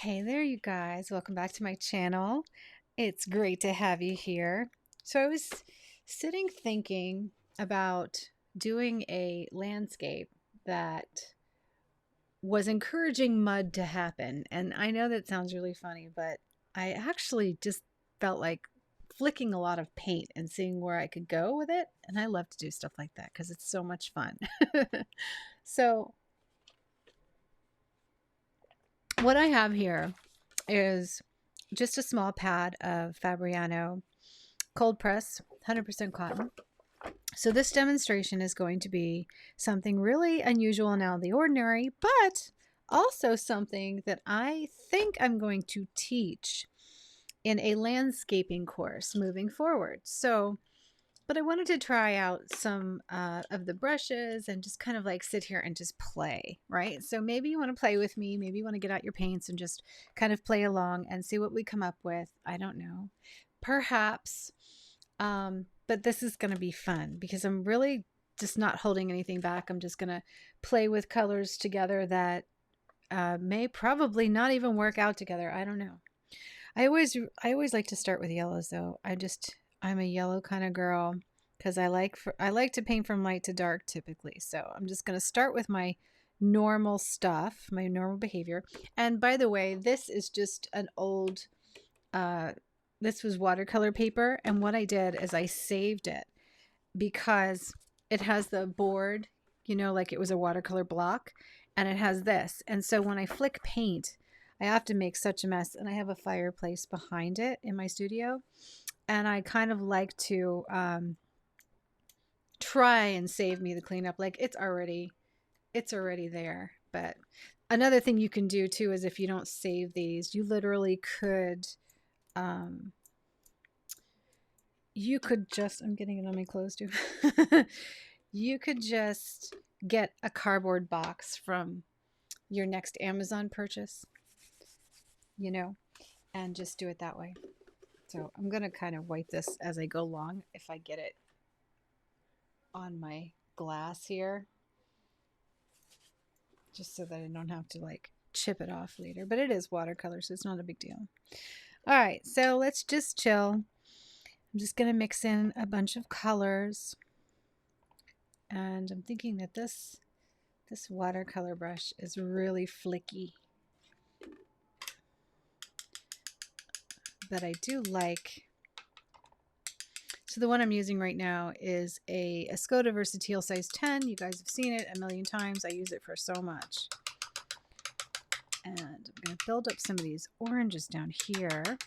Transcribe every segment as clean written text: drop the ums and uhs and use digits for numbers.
Hey there, you guys. Welcome back to my channel. It's great to have you here. So I was sitting thinking about doing a landscape that was encouraging mud to happen. And I know that sounds really funny, but I actually just felt like flicking a lot of paint and seeing where I could go with it. And I love to do stuff like that because it's so much fun. So what I have here is just a small pad of Fabriano cold press 100% cotton. So this demonstration is going to be something really unusual and out of the ordinary, but also something that I think I'm going to teach in a landscaping course moving forward. But I wanted to try out some of the brushes and just kind of like sit here and just play, right? So maybe you want to play with me. Maybe you want to get out your paints and just kind of play along and see what we come up with. I don't know. Perhaps. But this is going to be fun because I'm really just not holding anything back. I'm just going to play with colors together that may probably not even work out together. I don't know. I always like to start with yellows though. I'm a yellow kind of girl because I like to paint from light to dark typically. So I'm just going to start with my normal stuff, my normal behavior. And by the way, this is just an old this was watercolor paper, and what I did is I saved it because it has the board, like it was a watercolor block, and it has this. And so when I flick paint, I have to make such a mess, and I have a fireplace behind it in my studio, and I kind of like to try and save me the cleanup. Like it's already there. But another thing you can do too is if you don't save these, you could just, I'm getting it on my clothes too. You could just get a cardboard box from your next Amazon purchase, and just do it that way. So I'm going to kind of wipe this as I go along if I get it on my glass here, just so that I don't have to like chip it off later. But it is watercolor, so it's not a big deal. All right, so let's just chill. I'm just going to mix in a bunch of colors. And I'm thinking that this watercolor brush is really flicky. But I do like, so the one I'm using right now is a Escoda Versatile size 10. You guys have seen it a million times. I use it for so much. And I'm going to build up some of these oranges down here.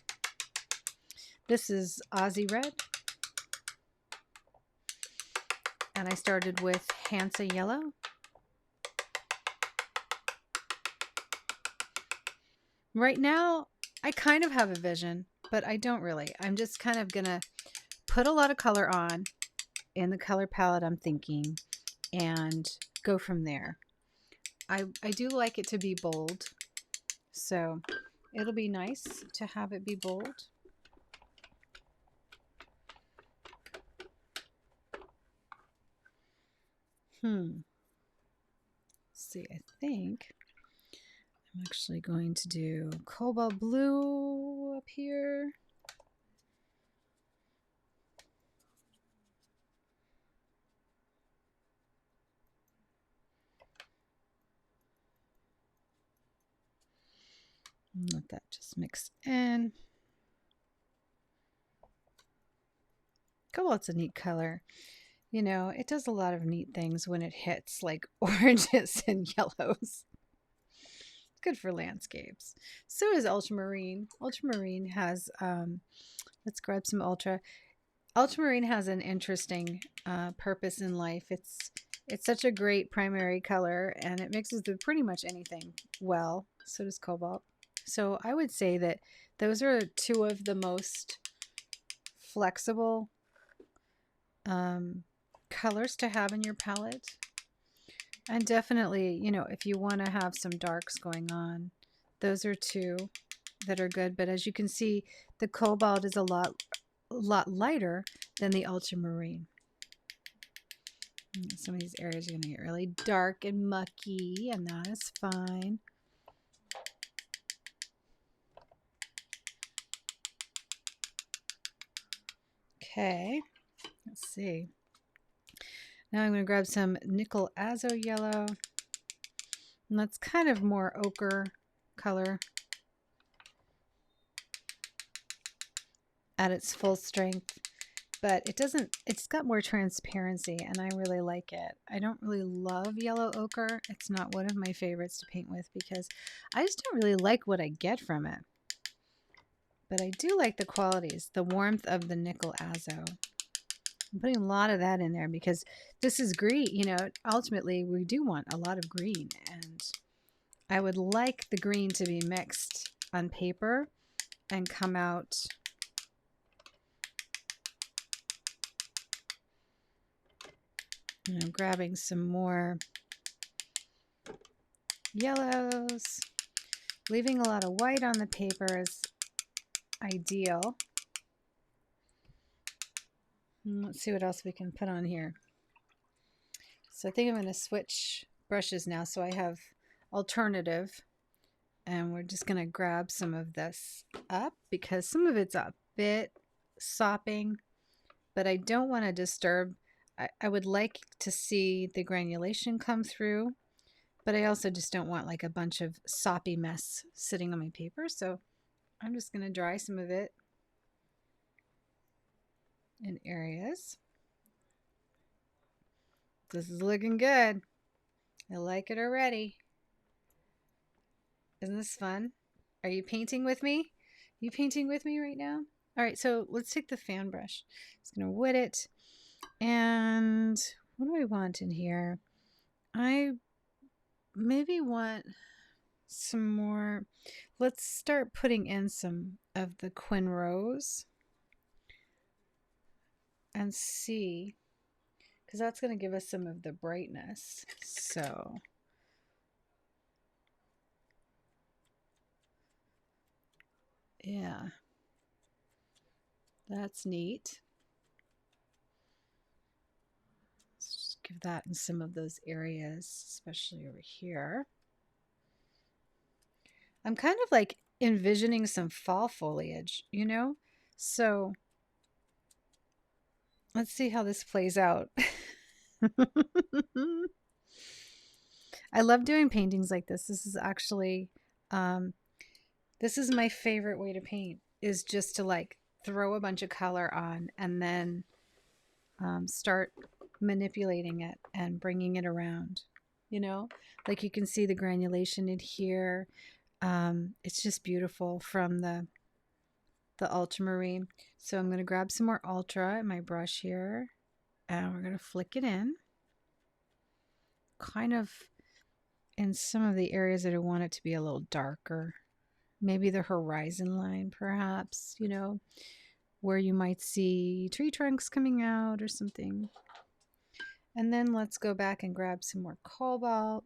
This is Aussie Red. And I started with Hansa Yellow. Right now, I kind of have a vision, but I don't really. I'm just kind of going to put a lot of color on in the color palette I'm thinking and go from there. I do like it to be bold, so it'll be nice to have it be bold. Let's see, I think I'm actually going to do cobalt blue up here. Let that just mix in. Cobalt's a neat color. It does a lot of neat things when it hits like oranges and yellows. It's good for landscapes. So is ultramarine. Ultramarine has, let's grab some ultra. Ultramarine has an interesting purpose in life. It's such a great primary color, and it mixes with pretty much anything well. So does cobalt. So I would say that those are two of the most flexible colors to have in your palette. And definitely, if you want to have some darks going on, those are two that are good. But as you can see, the cobalt is a lot lighter than the ultramarine. Some of these areas are going to get really dark and mucky, and that is fine. Okay, let's see. Now I'm going to grab some nickel azo yellow. And that's kind of more ochre color at its full strength. But it's got more transparency, and I really like it. I don't really love yellow ochre. It's not one of my favorites to paint with because I just don't really like what I get from it. But I do like the qualities, the warmth of the nickel azo. I'm putting a lot of that in there because this is green. You know, ultimately we do want a lot of green, and I would like the green to be mixed on paper and come out and I'm grabbing some more yellows. Leaving a lot of white on the paper is ideal. Let's see what else we can put on here. So I think I'm going to switch brushes now. So I have alternative, and we're just going to grab some of this up because some of it's a bit sopping, but I don't want to disturb. I would like to see the granulation come through, but I also just don't want like a bunch of soppy mess sitting on my paper. So I'm just going to dry some of it in areas. This is looking good. I like it already. Isn't this fun? Are you painting with me? Are you painting with me right now? All right, so let's take the fan brush. Just going to wet it. And what do I want in here? I maybe want some more. Let's start putting in some of the Quin Rose and see, because that's going to give us some of the brightness. So yeah, that's neat. Let's just give that in some of those areas, especially over here. I'm kind of like envisioning some fall foliage, you know? So let's see how this plays out. I love doing paintings like this. This is actually, this is my favorite way to paint, is just to like throw a bunch of color on and then start manipulating it and bringing it around, you know? Like you can see the granulation in here. It's just beautiful from the ultramarine. So I'm going to grab some more ultra in my brush here, and we're going to flick it in kind of in some of the areas that I want it to be a little darker. Maybe the horizon line, perhaps, you know, where you might see tree trunks coming out or something. And then let's go back and grab some more cobalt.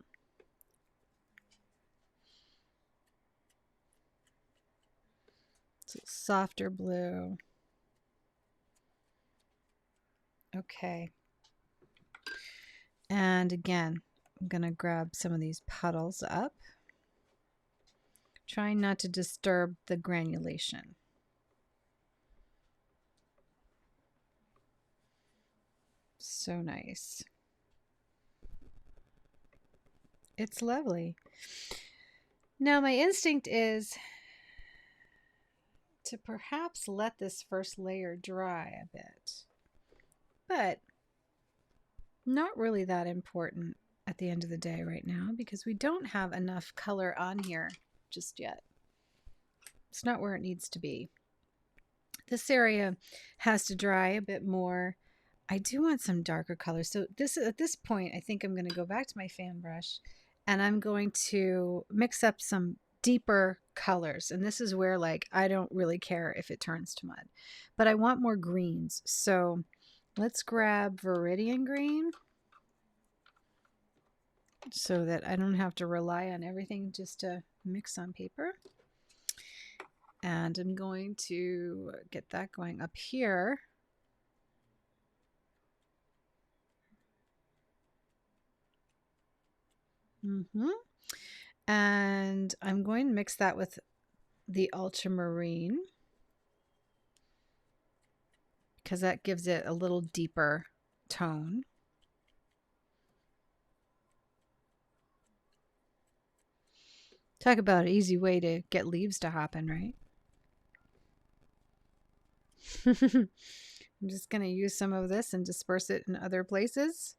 It's a softer blue. Okay. And again, I'm going to grab some of these puddles up, trying not to disturb the granulation. So nice. It's lovely. Now my instinct is to perhaps let this first layer dry a bit, but not really that important at the end of the day right now because we don't have enough color on here just yet. It's not where it needs to be. This area has to dry a bit more. I do want some darker colors. So at this point, I think I'm going to go back to my fan brush and I'm going to mix up some deeper colors. And this is where like I don't really care if it turns to mud, but I want more greens. So let's grab Viridian Green so that I don't have to rely on everything just to mix on paper. And I'm going to get that going up here. And I'm going to mix that with the ultramarine because that gives it a little deeper tone. Talk about an easy way to get leaves to happen, right? I'm just going to use some of this and disperse it in other places.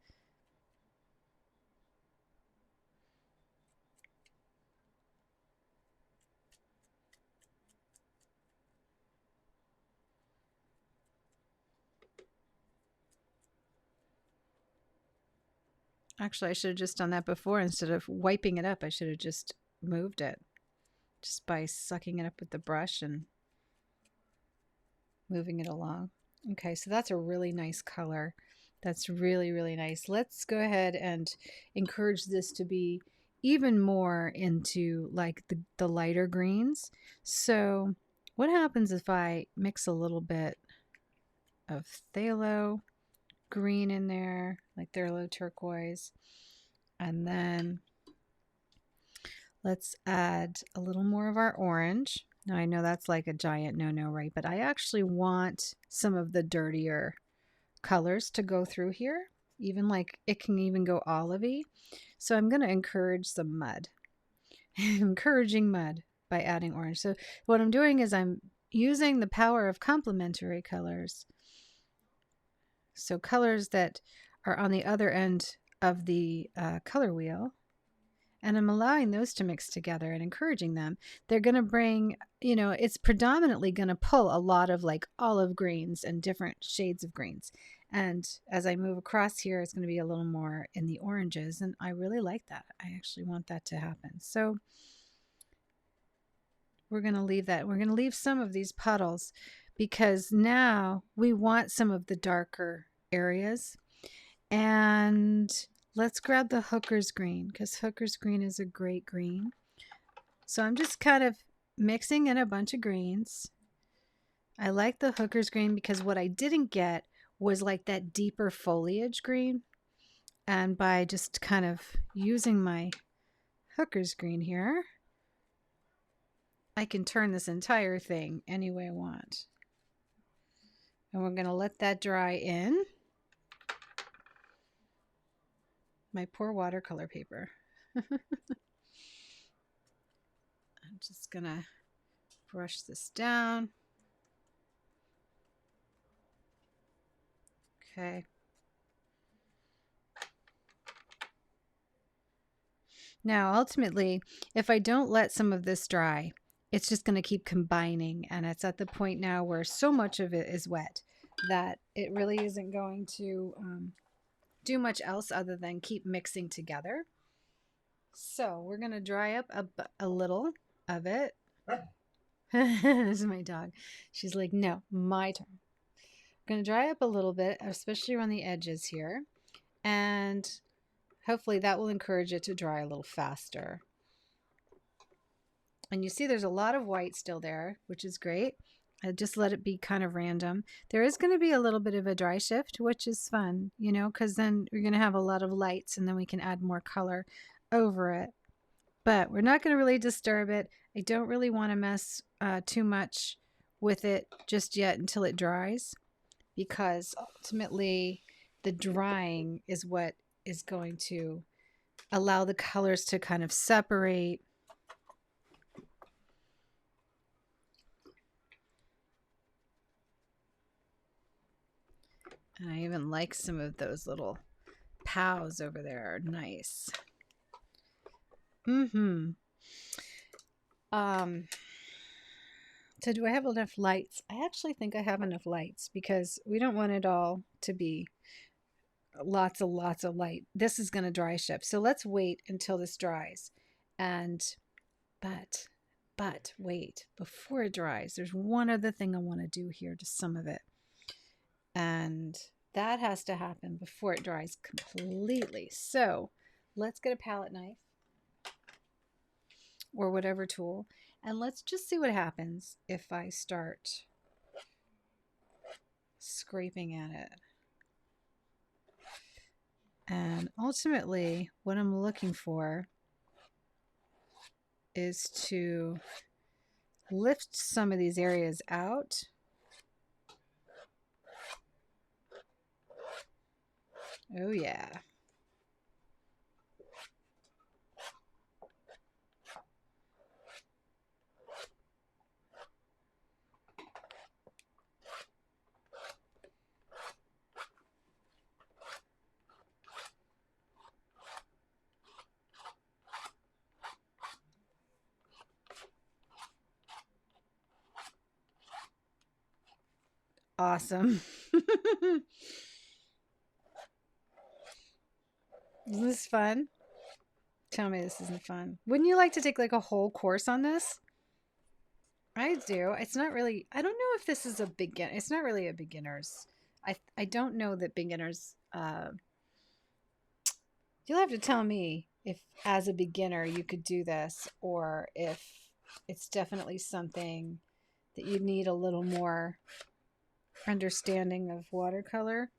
Actually, I should have just done that before. Instead of wiping it up, I should have just moved it just by sucking it up with the brush and moving it along. Okay, so that's a really nice color. That's really, really nice. Let's go ahead and encourage this to be even more into like the lighter greens. So what happens if I mix a little bit of phthalo green in there, like phthalo turquoise, and then let's add a little more of our orange. Now I know that's like a giant no-no, right? But I actually want some of the dirtier colors to go through here. Even like it can even go olivey. So I'm going to encourage some mud. Encouraging mud by adding orange. So what I'm doing is I'm using the power of complementary colors. So colors that are on the other end of the color wheel. And I'm allowing those to mix together and encouraging them. They're going to bring, you know, it's predominantly going to pull a lot of like olive greens and different shades of greens. And as I move across here, it's going to be a little more in the oranges. And I really like that. I actually want that to happen. So we're going to leave that. We're going to leave some of these puddles because now we want some of the darker areas. And let's grab the Hooker's green because Hooker's green is a great green. So I'm just kind of mixing in a bunch of greens. I like the Hooker's green because what I didn't get was like that deeper foliage green. And by just kind of using my Hooker's green here, I can turn this entire thing any way I want. And we're going to let that dry in. My poor watercolor paper. I'm just going to brush this down. Okay. Now, ultimately, if I don't let some of this dry, it's just going to keep combining. And it's at the point now where so much of it is wet that it really isn't going to do much else other than keep mixing together. So we're going to dry up a little of it. This is my dog. She's like, no, my turn. I'm going to dry up a little bit, especially around the edges here. And hopefully that will encourage it to dry a little faster. And you see there's a lot of white still there, which is great. I just let it be kind of random. There is going to be a little bit of a dry shift, which is fun, you know, because then we're going to have a lot of lights and then we can add more color over it. But we're not going to really disturb it. I don't really want to mess too much with it just yet until it dries, because ultimately the drying is what is going to allow the colors to kind of separate. And I even like some of those little pows over there are nice. So do I have enough lights? I actually think I have enough lights because we don't want it all to be lots of light. This is going to dry shift. So let's wait until this dries. And but wait, before it dries, there's one other thing I want to do here to some of it. And that has to happen before it dries completely. So let's get a palette knife or whatever tool, and let's just see what happens if I start scraping at it. And ultimately, what I'm looking for is to lift some of these areas out Oh yeah. Awesome. Isn't this fun? Tell me this isn't fun. Wouldn't you like to take like a whole course on this? I do. It's not really, I don't know if this is a begin. It's not really a beginner's. I don't know that beginners, you'll have to tell me if as a beginner you could do this or if it's definitely something that you need a little more understanding of watercolor.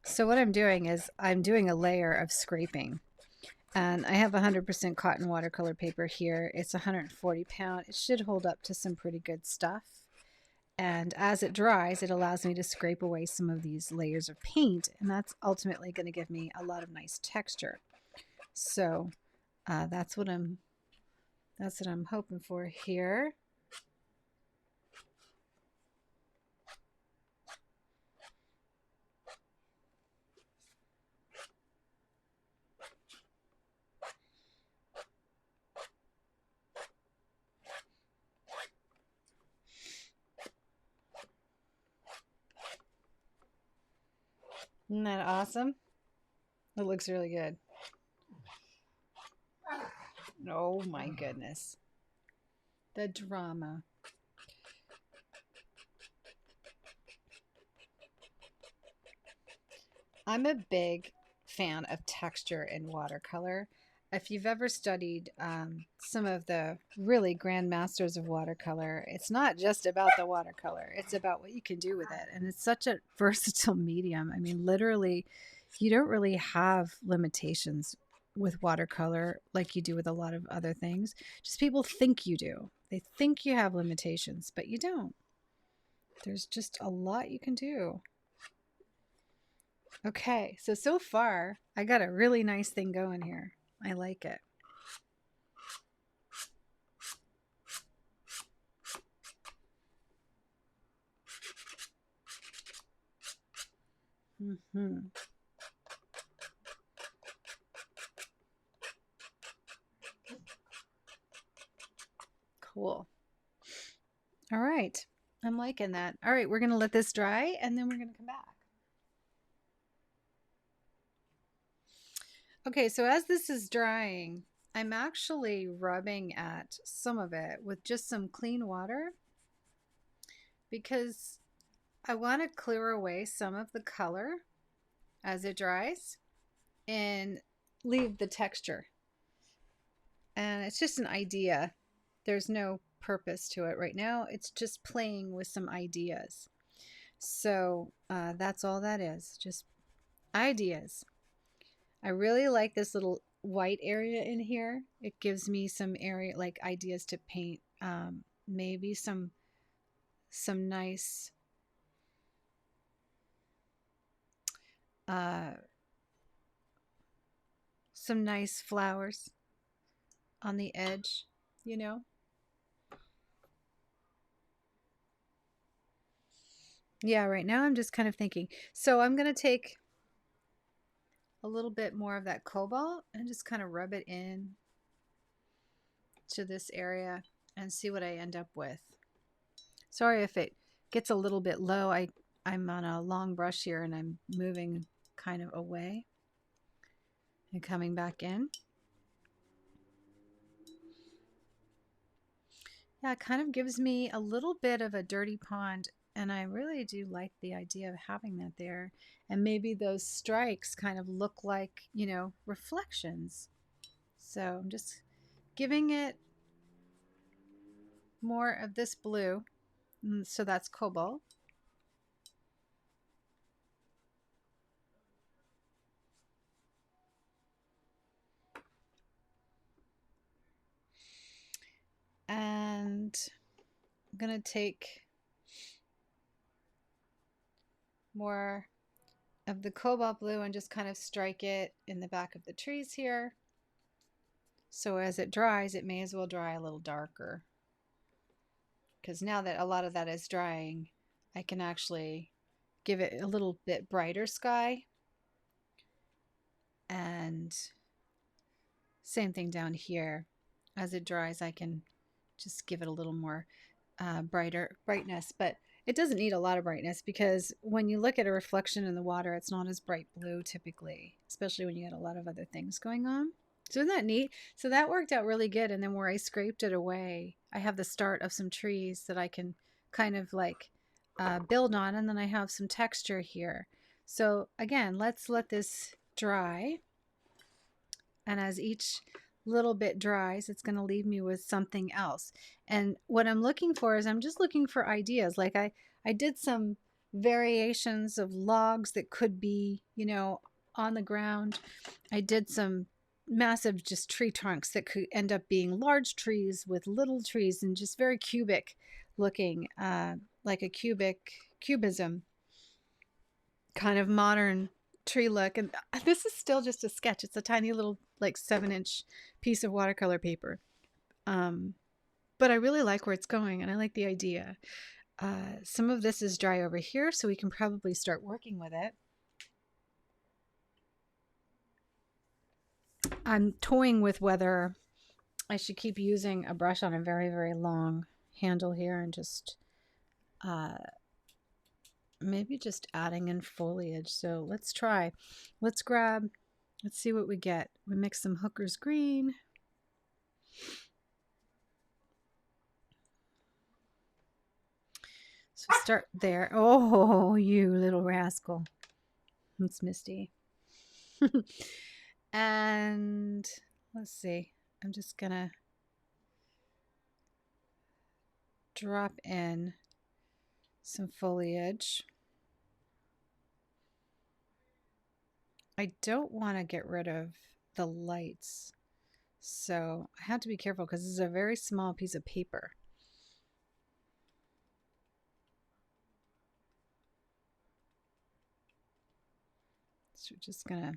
So what I'm doing is I'm doing a layer of scraping. And I have 100% cotton watercolor paper here. It's 140 pound. It should hold up to some pretty good stuff. And as it dries, it allows me to scrape away some of these layers of paint. And that's ultimately going to give me a lot of nice texture. So that's what I'm hoping for here. Isn't that awesome? It looks really good. Oh my goodness. The drama. I'm a big fan of texture in watercolor. If you've ever studied some of the really grand masters of watercolor, it's not just about the watercolor. It's about what you can do with it. And it's such a versatile medium. I mean, literally, you don't really have limitations with watercolor like you do with a lot of other things. Just people think you do. They think you have limitations, but you don't. There's just a lot you can do. Okay, so far, I got a really nice thing going here. I like it. Cool. All right. I'm liking that. All right, we're going to let this dry and then we're going to come back. Okay, so as this is drying, I'm actually rubbing at some of it with just some clean water because I want to clear away some of the color as it dries and leave the texture. And it's just an idea. There's no purpose to it right now. It's just playing with some ideas. So that's all that is, just ideas. I really like this little white area in here. It gives me some area, like ideas to paint. Maybe some nice flowers on the edge, you know. Yeah, right now I'm just kind of thinking. So I'm going to take a little bit more of that cobalt and just kind of rub it in to this area and see what I end up with. Sorry if it gets a little bit low. I'm on a long brush here and I'm moving kind of away and coming back in. Yeah, it kind of gives me a little bit of a dirty pond, and I really do like the idea of having that there. And maybe those strikes kind of look like, you know, reflections. So I'm just giving it more of this blue. So that's cobalt. And I'm going to take more of the cobalt blue and just kind of strike it in the back of the trees here. So as it dries, it may as well dry a little darker, because now that a lot of that is drying, I can actually give it a little bit brighter sky. And same thing down here. As it dries, I can just give it a little more brightness, but it doesn't need a lot of brightness, because when you look at a reflection in the water, it's not as bright blue typically, especially when you got a lot of other things going on. So isn't that neat? So that worked out really good. And then where I scraped it away, I have the start of some trees that I can kind of like build on, and then I have some texture here. So again, let's let this dry. And as each little bit dries, it's going to leave me with something else. And what I'm looking for is I'm just looking for ideas. Like I did some variations of logs that could be, you know, on the ground. I did some massive just tree trunks that could end up being large trees with little trees, and just very cubic looking, like a cubism kind of modern tree look. And this is still just a sketch. It's a tiny little like 7-inch piece of watercolor paper, but I really like where it's going, and I like the idea. Some of this is dry over here, so we can probably start working with it. I'm toying with whether I should keep using a brush on a very, very long handle here, and just maybe just adding in foliage. So let's try. Let's see what we get. We mix some Hooker's green. So start there. Oh, you little rascal. It's Misty. And let's see. I'm just gonna drop in some foliage. I don't want to get rid of the lights, so I have to be careful because this is a very small piece of paper. So we're just gonna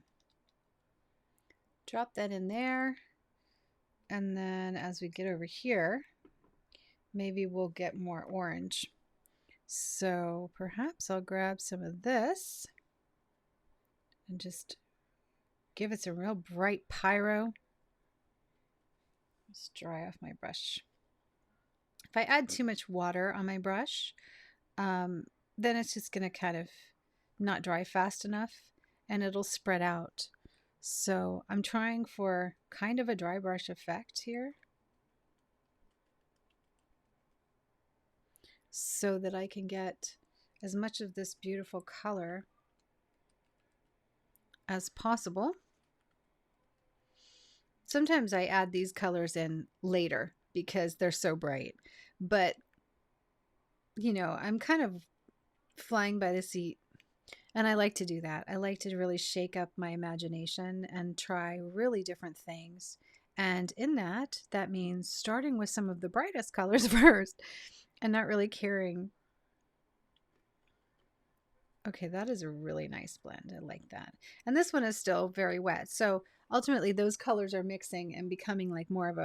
drop that in there, and then as we get over here, maybe we'll get more orange. So perhaps I'll grab some of this and just give it some real bright pyro. Just dry off my brush. If I add too much water on my brush, then it's just going to kind of not dry fast enough, and it'll spread out. So I'm trying for kind of a dry brush effect here, so that I can get as much of this beautiful color as possible. Sometimes I add these colors in later because they're so bright, but you know, I'm kind of flying by the seat, and I like to do that. I like to really shake up my imagination and try really different things. And in that means starting with some of the brightest colors first and not really caring. Okay, that is a really nice blend. I like that. And this one is still very wet. So ultimately those colors are mixing and becoming like more of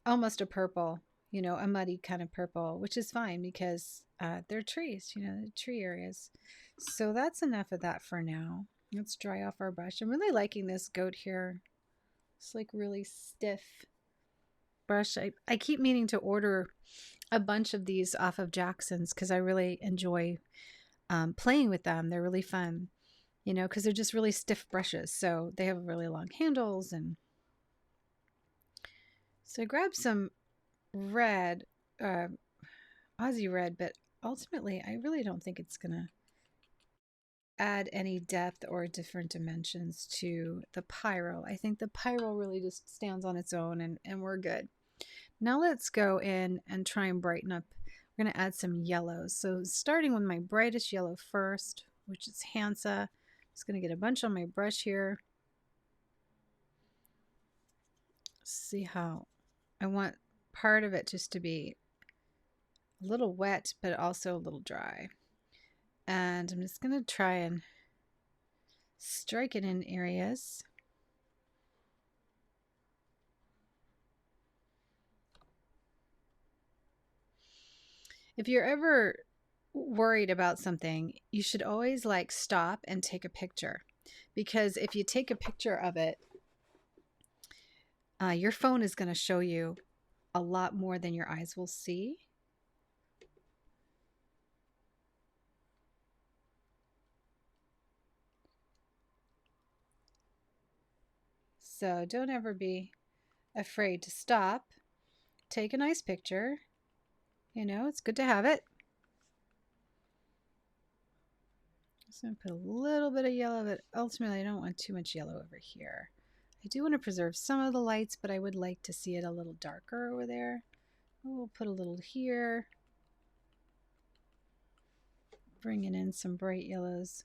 almost a purple, you know, a muddy kind of purple, which is fine because they're trees, you know, tree areas. So that's enough of that for now. Let's dry off our brush. I'm really liking this goat here. It's like really stiff brush. I keep meaning to order a bunch of these off of Jackson's because I really enjoy playing with them. They're really fun, you know, because they're just really stiff brushes. So they have really long handles. And so I grabbed some red, Aussie red, but ultimately I really don't think it's going to add any depth or different dimensions to the pyro. I think the pyro really just stands on its own, and we're good. Now let's go in and try and brighten up. We're going to add some yellows. So starting with my brightest yellow first, which is Hansa. Just going to get a bunch on my brush here. See how I want part of it just to be a little wet, but also a little dry. And I'm just going to try and strike it in areas. If you're ever worried about something, you should always like stop and take a picture, because if you take a picture of it, your phone is going to show you a lot more than your eyes will see. So don't ever be afraid to stop, take a nice picture. You know, it's good to have it. Just going to put a little bit of yellow, but ultimately I don't want too much yellow over here. I do want to preserve some of the lights, but I would like to see it a little darker over there. We'll put a little here. Bringing in some bright yellows.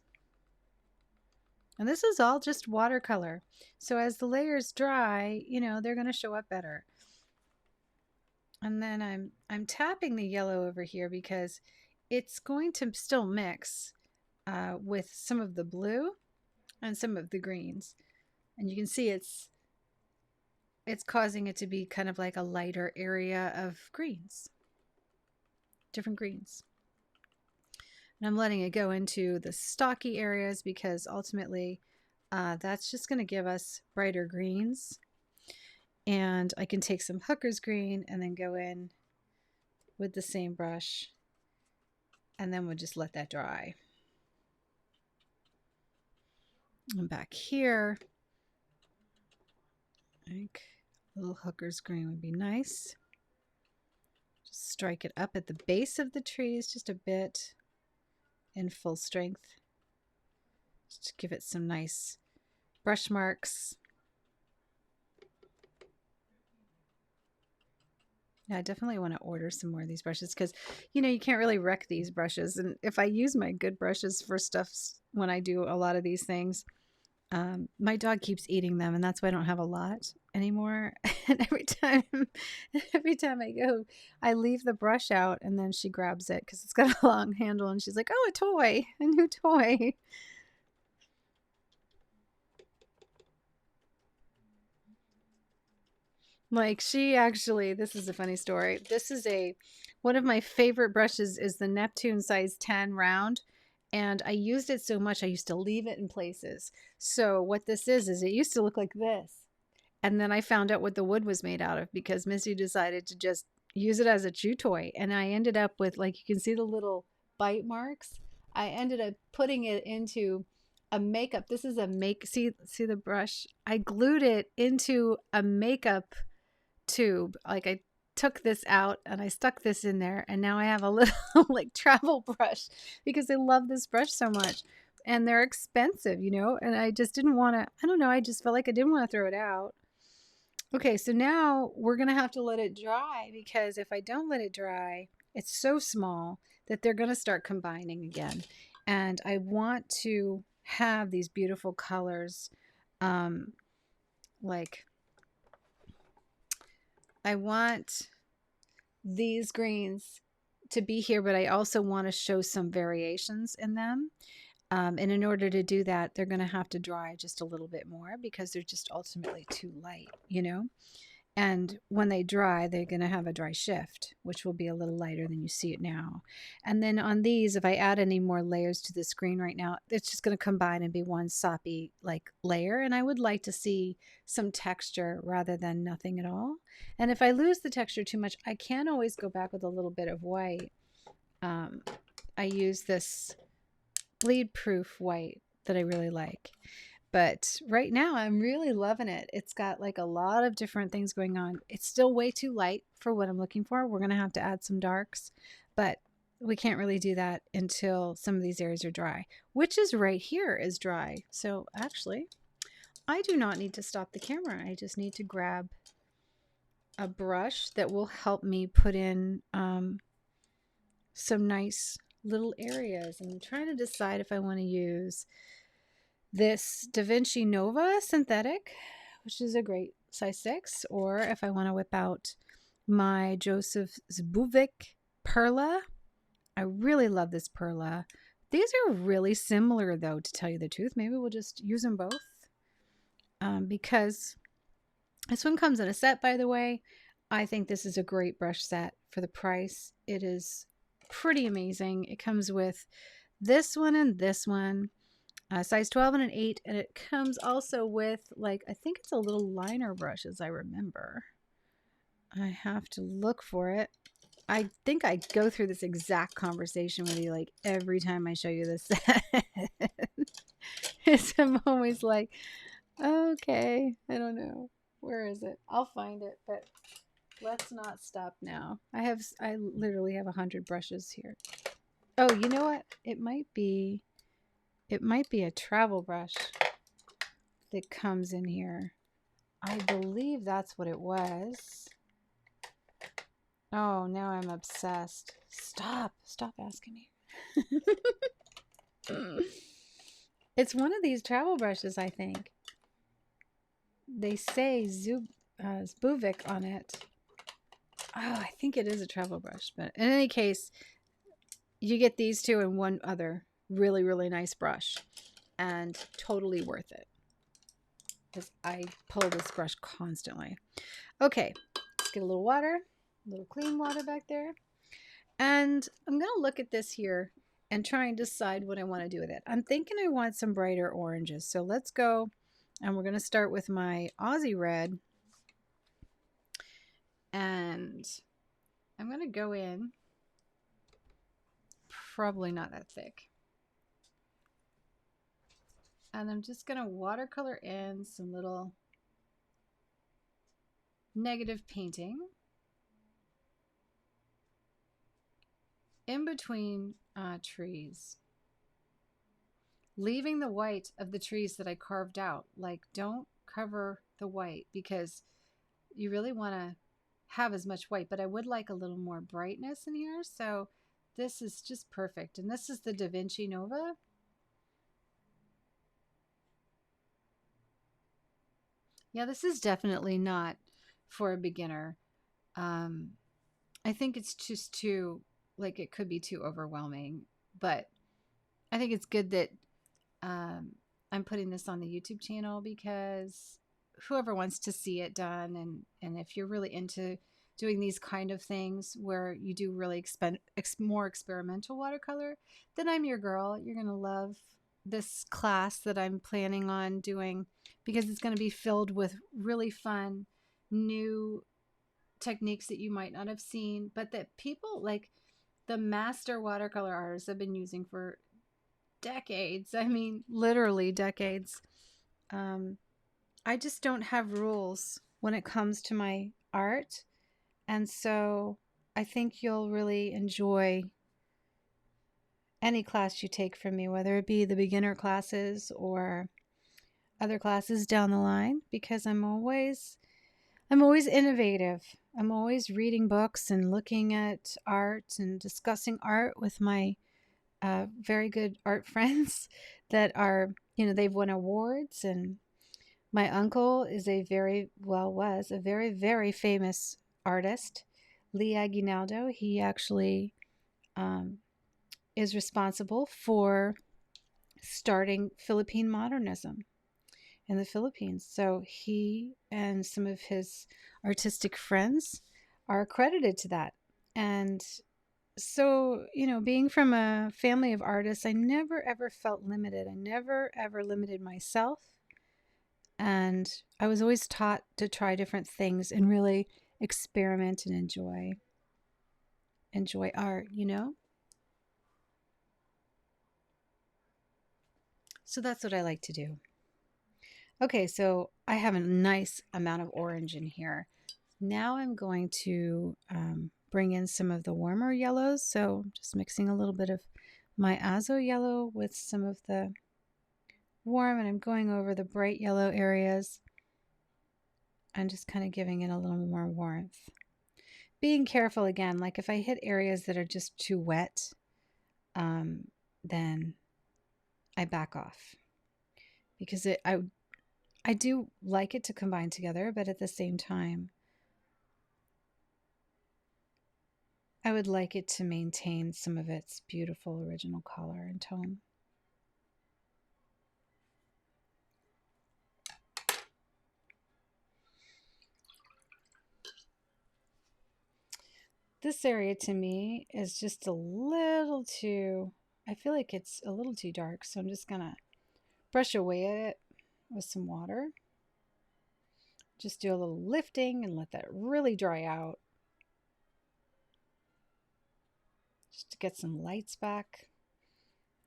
And this is all just watercolor. So as the layers dry, you know, they're going to show up better. And then I'm tapping the yellow over here because it's going to still mix with some of the blue and some of the greens. And you can see it's causing it to be kind of like a lighter area of greens, different greens. And I'm letting it go into the stocky areas because ultimately that's just going to give us brighter greens. And I can take some hooker's green and then go in with the same brush, and then we'll just let that dry. And back here, I think a little hooker's green would be nice. Just strike it up at the base of the trees just a bit in full strength. Just to give it some nice brush marks. Yeah, I definitely want to order some more of these brushes because, you know, you can't really wreck these brushes. And if I use my good brushes for stuff when I do a lot of these things, my dog keeps eating them, and that's why I don't have a lot anymore. And every time I go, I leave the brush out, and then she grabs it because it's got a long handle, and she's like, "Oh, a toy, a new toy." Like she actually, this is a funny story. This is one of my favorite brushes is the Neptune size 10 round. And I used it so much, I used to leave it in places. So what this is it used to look like this. And then I found out what the wood was made out of because Missy decided to just use it as a chew toy. And I ended up with, like, you can see the little bite marks. I ended up putting it into a makeup. This is a see the brush? I glued it into a makeup tube. Like I took this out and I stuck this in there, and now I have a little like travel brush because I love this brush so much. And they're expensive, you know, and I just didn't want to, I don't know, I just felt like I didn't want to throw it out. Okay, so now we're going to have to let it dry because if I don't let it dry, it's so small that they're going to start combining again. And I want to have these beautiful colors, like I want these greens to be here, but I also want to show some variations in them. And in order to do that, they're going to have to dry just a little bit more because they're just ultimately too light, you know? And when they dry, they're going to have a dry shift, which will be a little lighter than you see it now. And then on these, if I add any more layers to the screen right now, it's just going to combine and be one soppy like layer. And I would like to see some texture rather than nothing at all. And if I lose the texture too much, I can always go back with a little bit of white. I use this bleed proof white that I really like. But right now I'm really loving it. It's got like a lot of different things going on. It's still way too light for what I'm looking for. We're going to have to add some darks, but we can't really do that until some of these areas are dry, which is right here is dry. So actually, I do not need to stop the camera. I just need to grab a brush that will help me put in some nice little areas. And I'm trying to decide if I want to use this VINCI Nova synthetic, which is a great size 6, or if I want to whip out my Joseph ZBUKVIC Perla. I really love this Perla. I These are really similar, though, to tell you the truth. Maybe we'll just use them both because this one comes in a set, by the way. I think this is a great brush set for the price. It is pretty amazing. It comes with this one and this one, size 12 and an 8, and it comes also with, like, I think it's a little liner brush, as I remember. I have to look for it. I think I go through this exact conversation with you like every time I show you this set. I'm always like, okay, I don't know. Where is it? I'll find it, but let's not stop now. I literally have 100 brushes here. Oh, you know what? It might be a travel brush that comes in here. I believe that's what it was. Oh, now I'm obsessed. Stop asking me. It's one of these travel brushes, I think. They say ZBUKVIC on it. Oh, I think it is a travel brush. But in any case, you get these two and one other really, really nice brush. And totally worth it. Because I pull this brush constantly. Okay, let's get a little water. A little clean water back there. And I'm going to look at this here and try and decide what I want to do with it. I'm thinking I want some brighter oranges. So let's go, and we're going to start with my Aussie red. And I'm going to go in, probably not that thick. And I'm just going to watercolor in some little negative painting in between trees, leaving the white of the trees that I carved out. Like, don't cover the white because you really want to have as much white, but I would like a little more brightness in here. So this is just perfect. And this is the Da Vinci Nova. Yeah, this is definitely not for a beginner. I think it's just too, like, it could be too overwhelming, but I think it's good that I'm putting this on the YouTube channel because whoever wants to see it done, and if you're really into doing these kind of things where you do really more experimental watercolor, then I'm your girl. You're going to love this class that I'm planning on doing because it's going to be filled with really fun new techniques that you might not have seen, but that people like the master watercolor artists have been using for decades. I mean, literally decades. I just don't have rules when it comes to my art. And so I think you'll really enjoy any class you take from me, whether it be the beginner classes or other classes down the line, because I'm always innovative. I'm always reading books and looking at art and discussing art with my very good art friends that are, they've won awards. And my uncle is was a very, very famous artist, Lee Aguinaldo. He actually is responsible for starting Philippine modernism in the Philippines. So he and some of his artistic friends are credited to that. And so, being from a family of artists, I never ever felt limited. I never ever limited myself. And I was always taught to try different things and really experiment and enjoy art, So that's what I like to do. Okay, so I have a nice amount of orange in here. Now I'm going to bring in some of the warmer yellows. So I'm just mixing a little bit of my azo yellow with some of the warm, and I'm going over the bright yellow areas and just kind of giving it a little more warmth. Being careful again, like if I hit areas that are just too wet, then I back off because I do like it to combine together, but at the same time, I would like it to maintain some of its beautiful original color and tone. This area to me is just a little too, I feel like it's a little too dark, so I'm just gonna brush away at it with some water. Just do a little lifting and let that really dry out. Just to get some lights back.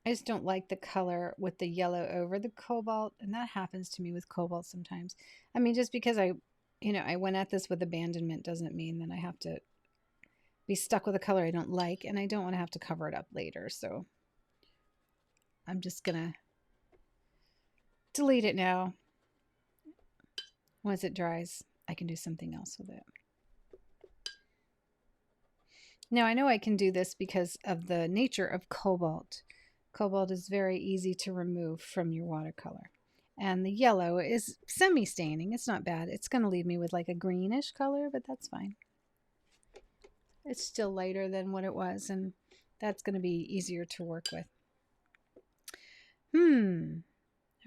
I just don't like the color with the yellow over the cobalt, and that happens to me with cobalt sometimes. I mean, just because I went at this with abandonment doesn't mean that I have to be stuck with a color I don't like, and I don't want to have to cover it up later, so I'm just gonna delete it now. Once it dries, I can do something else with it. Now, I know I can do this because of the nature of cobalt. Cobalt is very easy to remove from your watercolor. And the yellow is semi-staining. It's not bad. It's going to leave me with like a greenish color, but that's fine. It's still lighter than what it was, and that's going to be easier to work with.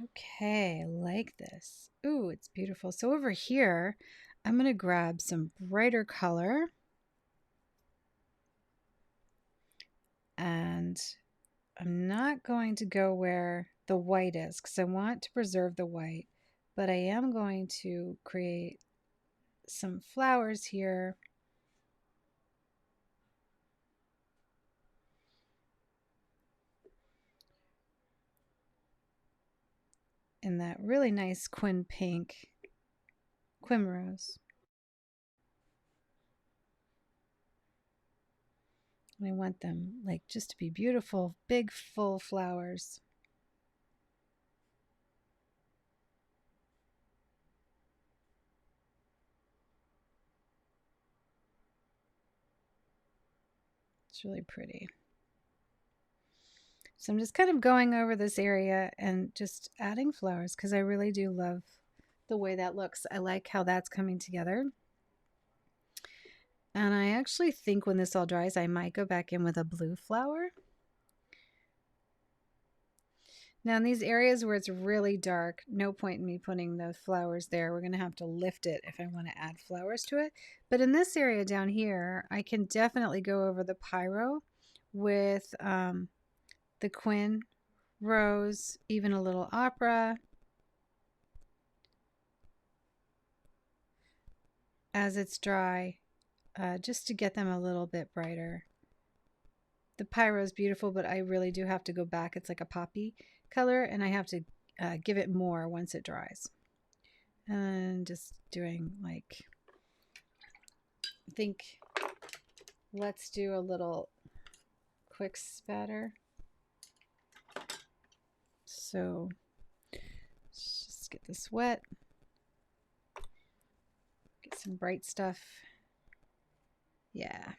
Okay, I like this. Ooh, it's beautiful. So over here, I'm going to grab some brighter color. And I'm not going to go where the white is because I want to preserve the white, but I am going to create some flowers here. In that really nice quin pink, quimrose. And I want them like just to be beautiful, big, full flowers. It's really pretty. So I'm just kind of going over this area and just adding flowers because I really do love the way that looks. I like how that's coming together. And I actually think when this all dries, I might go back in with a blue flower. Now in these areas where it's really dark, no point in me putting the flowers there. We're going to have to lift it if I want to add flowers to it. But in this area down here, I can definitely go over the pyro with the quin, rose, even a little opera. As it's dry, just to get them a little bit brighter. The pyro is beautiful, but I really do have to go back. It's like a poppy color, and I have to give it more once it dries. And just doing like, I think, let's do a little quick spatter. So let's just get this wet. Get some bright stuff. Yeah.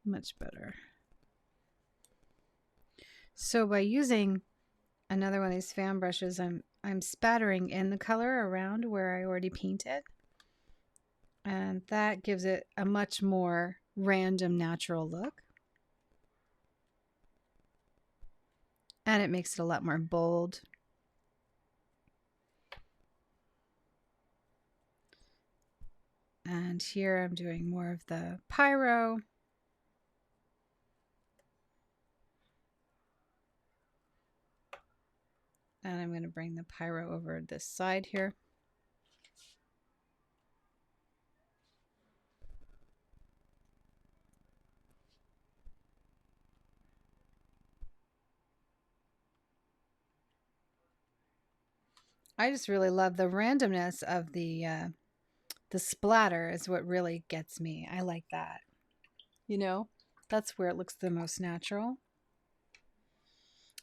Much better. So by using another one of these fan brushes, I'm spattering in the color around where I already painted. And that gives it a much more random, natural look. And it makes it a lot more bold. And here I'm doing more of the pyro. And I'm going to bring the pyro over this side here. I just really love the randomness of the splatter is what really gets me. I like that. You know, that's where it looks the most natural.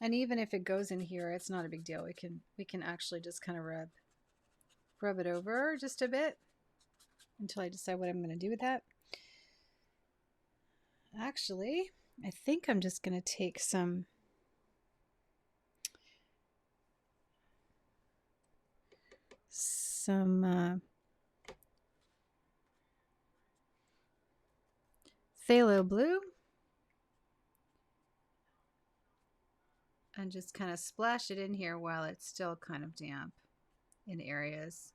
And even if it goes in here, it's not a big deal. We can actually just kind of rub it over just a bit until I decide what I'm going to do with that. Actually, I think I'm just going to take some phthalo blue and just kind of splash it in here while it's still kind of damp in areas.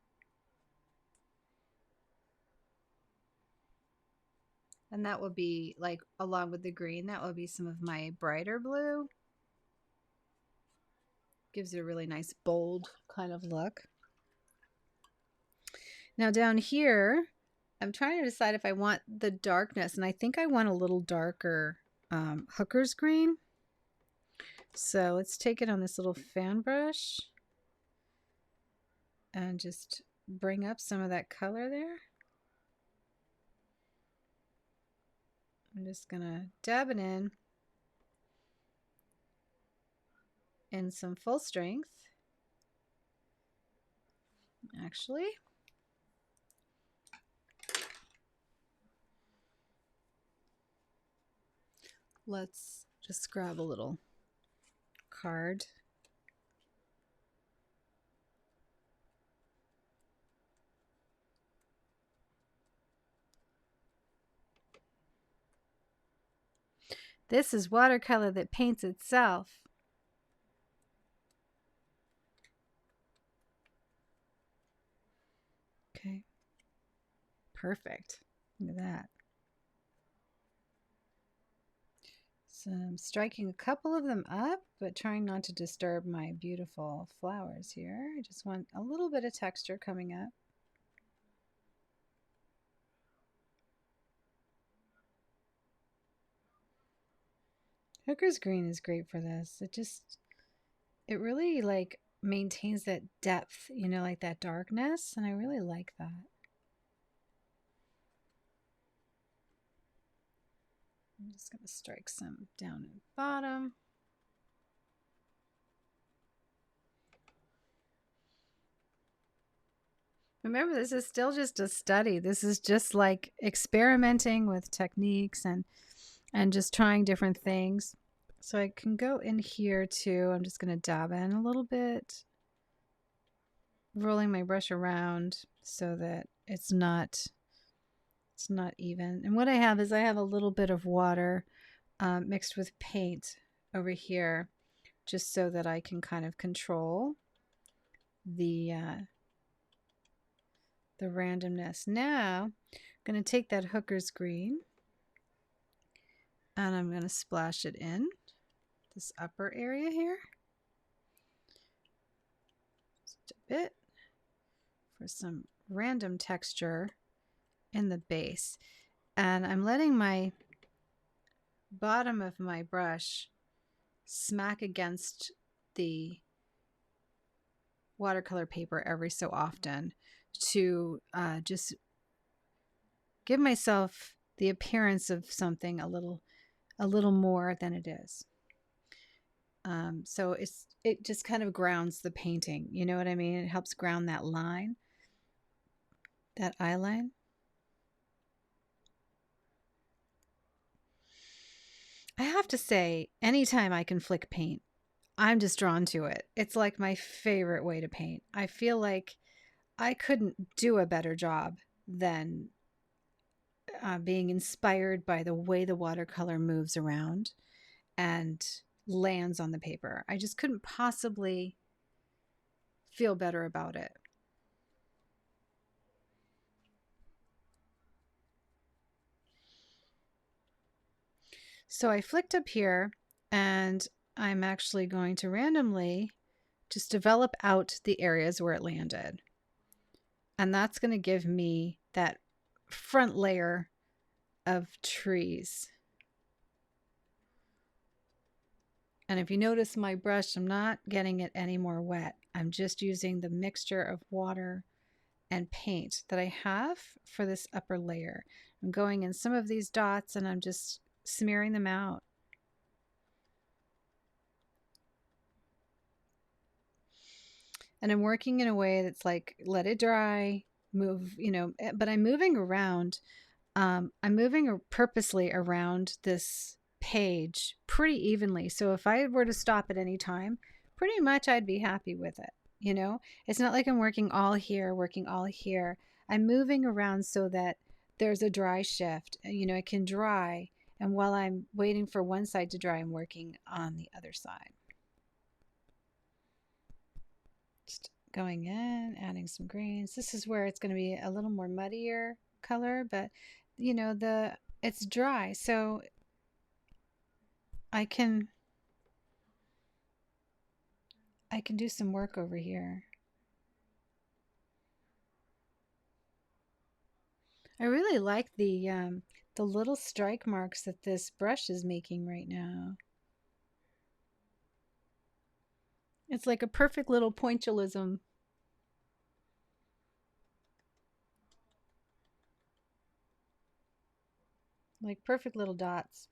And that will be like, along with the green, that will be some of my brighter blue. Gives it a really nice bold kind of look. Now down here, I'm trying to decide if I want the darkness, and I think I want a little darker hooker's green. So let's take it on this little fan brush and just bring up some of that color there. I'm just gonna dab it in some full strength. Actually, let's just grab a little card. This is watercolor that paints itself. Okay, perfect. Look at that. So I'm striking a couple of them up, but trying not to disturb my beautiful flowers here. I just want a little bit of texture coming up. Hooker's green is great for this. It really like maintains that depth, you know, like that darkness, and I really like that. I'm just going to strike some down at the bottom. Remember, this is still just a study. This is just like experimenting with techniques and just trying different things. So I can go in here too. I'm just going to dab in a little bit, rolling my brush around so that it's not even. And what I have is I have a little bit of water mixed with paint over here, just so that I can kind of control the randomness. Now I'm going to take that hooker's green and I'm going to splash it in this upper area here just a bit for some random texture in the base. And I'm letting my bottom of my brush smack against the watercolor paper every so often to just give myself the appearance of something a little more than it is. So it just kind of grounds the painting, you know what I mean? It helps ground that line, that eye line. I have to say, anytime I can flick paint, I'm just drawn to it. It's like my favorite way to paint. I feel like I couldn't do a better job than being inspired by the way the watercolor moves around and lands on the paper. I just couldn't possibly feel better about it. So I flicked up here and I'm actually going to randomly just develop out the areas where it landed. And that's going to give me that front layer of trees. And if you notice my brush, I'm not getting it any more wet. I'm just using the mixture of water and paint that I have for this upper layer. I'm going in some of these dots and I'm just smearing them out. And I'm working in a way that's like, let it dry, move, you know, but I'm moving around. I'm moving purposely around this page pretty evenly. So if I were to stop at any time, pretty much I'd be happy with it. You know, it's not like I'm working all here, working all here. I'm moving around so that there's a dry shift. You know, it can dry, and while I'm waiting for one side to dry, I'm working on the other side. Just going in, adding some greens. This is where it's going to be a little more muddier color, but you know, it's dry, so I can do some work over here. I really like the little strike marks that this brush is making right now. It's like a perfect little pointillism. Like perfect little dots.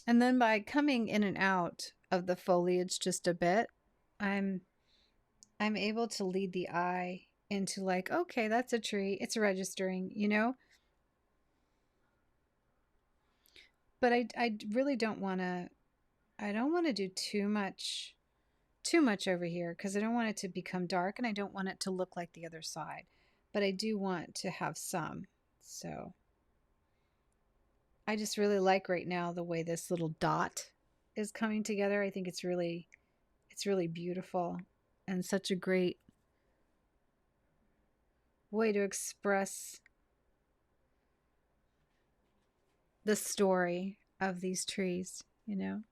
And then by coming in and out of the foliage just a bit, I'm able to lead the eye into like, okay, that's a tree. It's registering, you know? But I really don't want to, I don't want to do too much over here because I don't want it to become dark and I don't want it to look like the other side. But I do want to have some. So I just really like right now the way this little dot is coming together. I think it's really beautiful and such a great way to express the story of these trees, you know?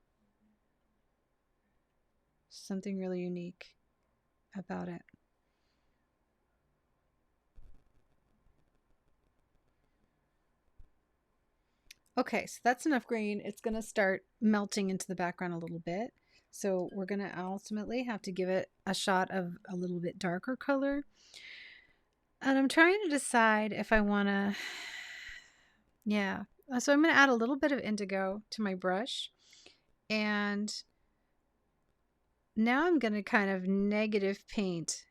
Something really unique about it. Okay, so that's enough green. It's going to start melting into the background a little bit. So we're going to ultimately have to give it a shot of a little bit darker color. And I'm trying to decide if I want to, yeah. So I'm going to add a little bit of indigo to my brush. And now I'm going to kind of negative paint.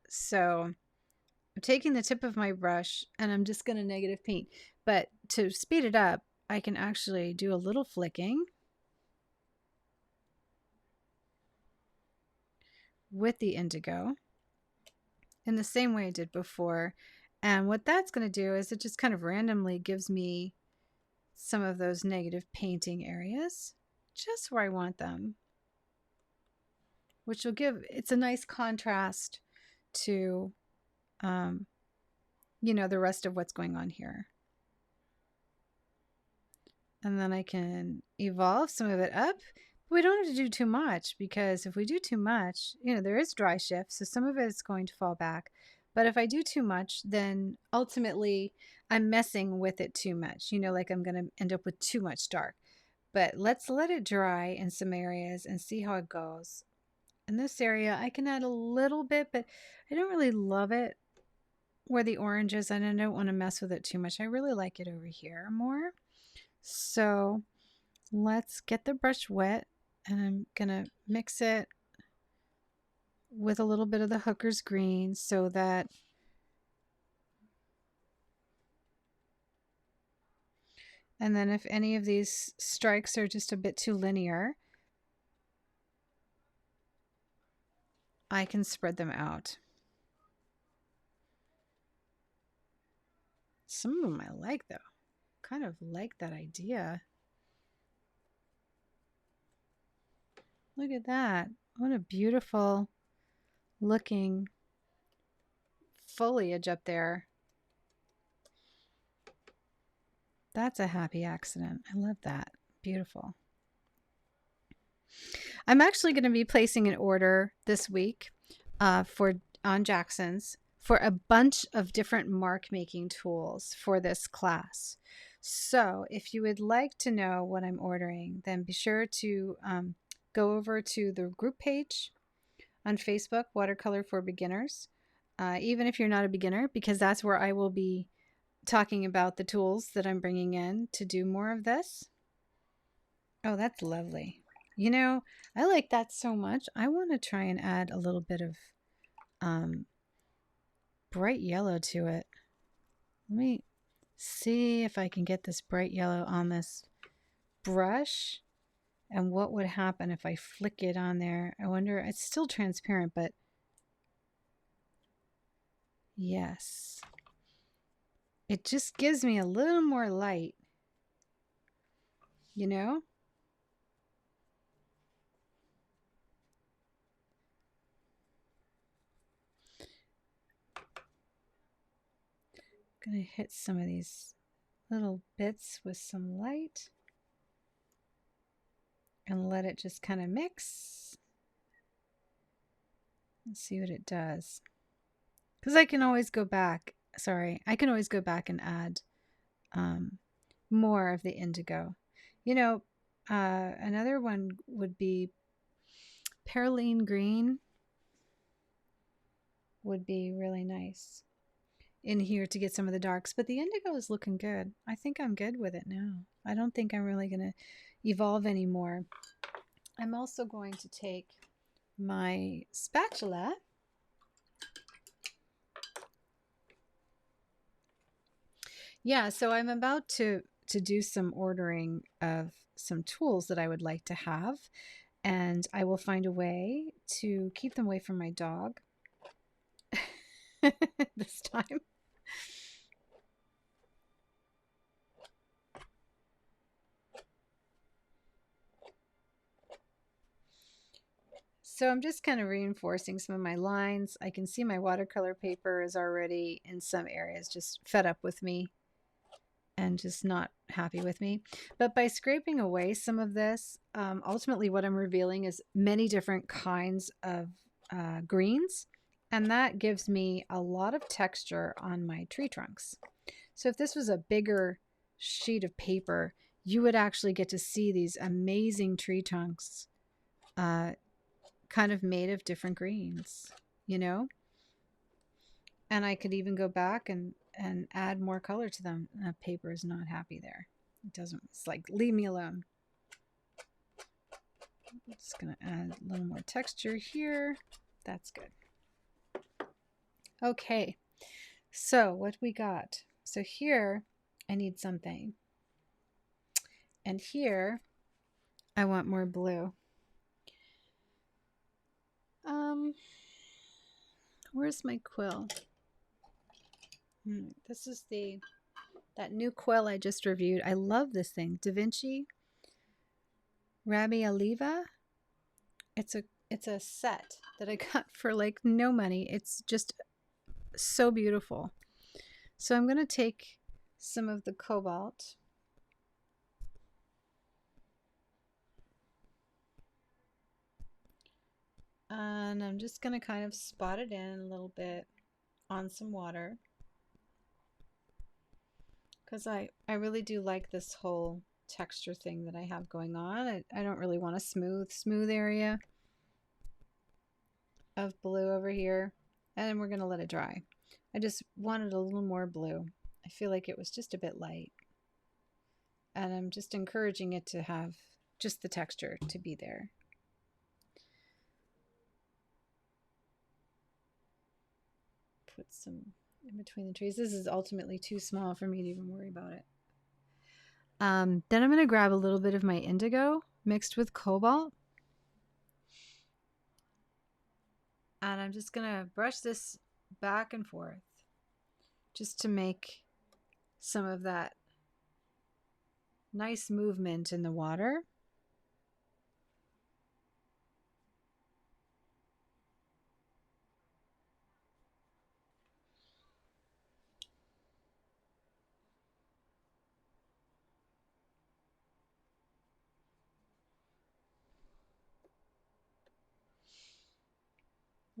So I'm taking the tip of my brush and I'm just going to negative paint. But to speed it up, I can actually do a little flicking with the indigo in the same way I did before. And what that's going to do is it just kind of randomly gives me some of those negative painting areas just where I want them, which will give, it's a nice contrast to, you know, the rest of what's going on here. And then I can evolve some of it up. But we don't have to do too much because if we do too much, you know, there is dry shift. So some of it is going to fall back. But if I do too much, then ultimately I'm messing with it too much. You know, like I'm going to end up with too much dark. But let's let it dry in some areas and see how it goes. In this area, I can add a little bit, but I don't really love it where the orange is, and I don't want to mess with it too much. I really like it over here more. So let's get the brush wet, and I'm gonna mix it with a little bit of the Hooker's green so that and then if any of these strikes are just a bit too linear, I can spread them out. Some of them I like though. Kind of like that idea. Look at that. What a beautiful looking foliage up there. That's a happy accident. I love that. Beautiful. I'm actually going to be placing an order this week on Jackson's for a bunch of different mark making tools for this class. So if you would like to know what I'm ordering, then be sure to go over to the group page on Facebook, Watercolor for Beginners, even if you're not a beginner, because that's where I will be talking about the tools that I'm bringing in to do more of this. Oh, that's lovely. You know, I like that so much. I want to try and add a little bit of bright yellow to it. Let me see if I can get this bright yellow on this brush. And what would happen if I flick it on there? I wonder, it's still transparent, but yes. It just gives me a little more light, you know? I'm going to hit some of these little bits with some light and let it just kind of mix and see what it does. Because I can always go back. Sorry, I can always go back and add more of the indigo. You know, another one would be Perylene green would be really nice in here to get some of the darks, but the indigo is looking good. I think I'm good with it now. I don't think I'm really going to evolve anymore. I'm also going to take my spatula so I'm about to do some ordering of some tools that I would like to have, and I will find a way to keep them away from my dog this time. So I'm just kind of reinforcing some of my lines. I can see my watercolor paper is already in some areas just fed up with me and just not happy with me. But by scraping away some of this, ultimately what I'm revealing is many different kinds of greens. And that gives me a lot of texture on my tree trunks. So if this was a bigger sheet of paper, you would actually get to see these amazing tree trunks kind of made of different greens, you know? And I could even go back and add more color to them. Paper is not happy there. It doesn't, it's like, leave me alone. I'm just going to add a little more texture here. That's good. Okay, so what we got? So here I need something. And here I want more blue. Where's my quill? This is that new quill I just reviewed. I love this thing. VINCI RABI ALIEVA. It's a set that I got for like no money. It's just so beautiful. So I'm going to take some of the cobalt and I'm just going to kind of spot it in a little bit on some water, because I really do like this whole texture thing that I have going on. I don't really want a smooth area of blue over here, and then we're going to let it dry. I just wanted a little more blue. I feel like it was just a bit light, and I'm just encouraging it to have just the texture to be there. Put some in between the trees. This is ultimately too small for me to even worry about it. Then I'm going to grab a little bit of my indigo mixed with cobalt. And I'm just going to brush this back and forth just to make some of that nice movement in the water.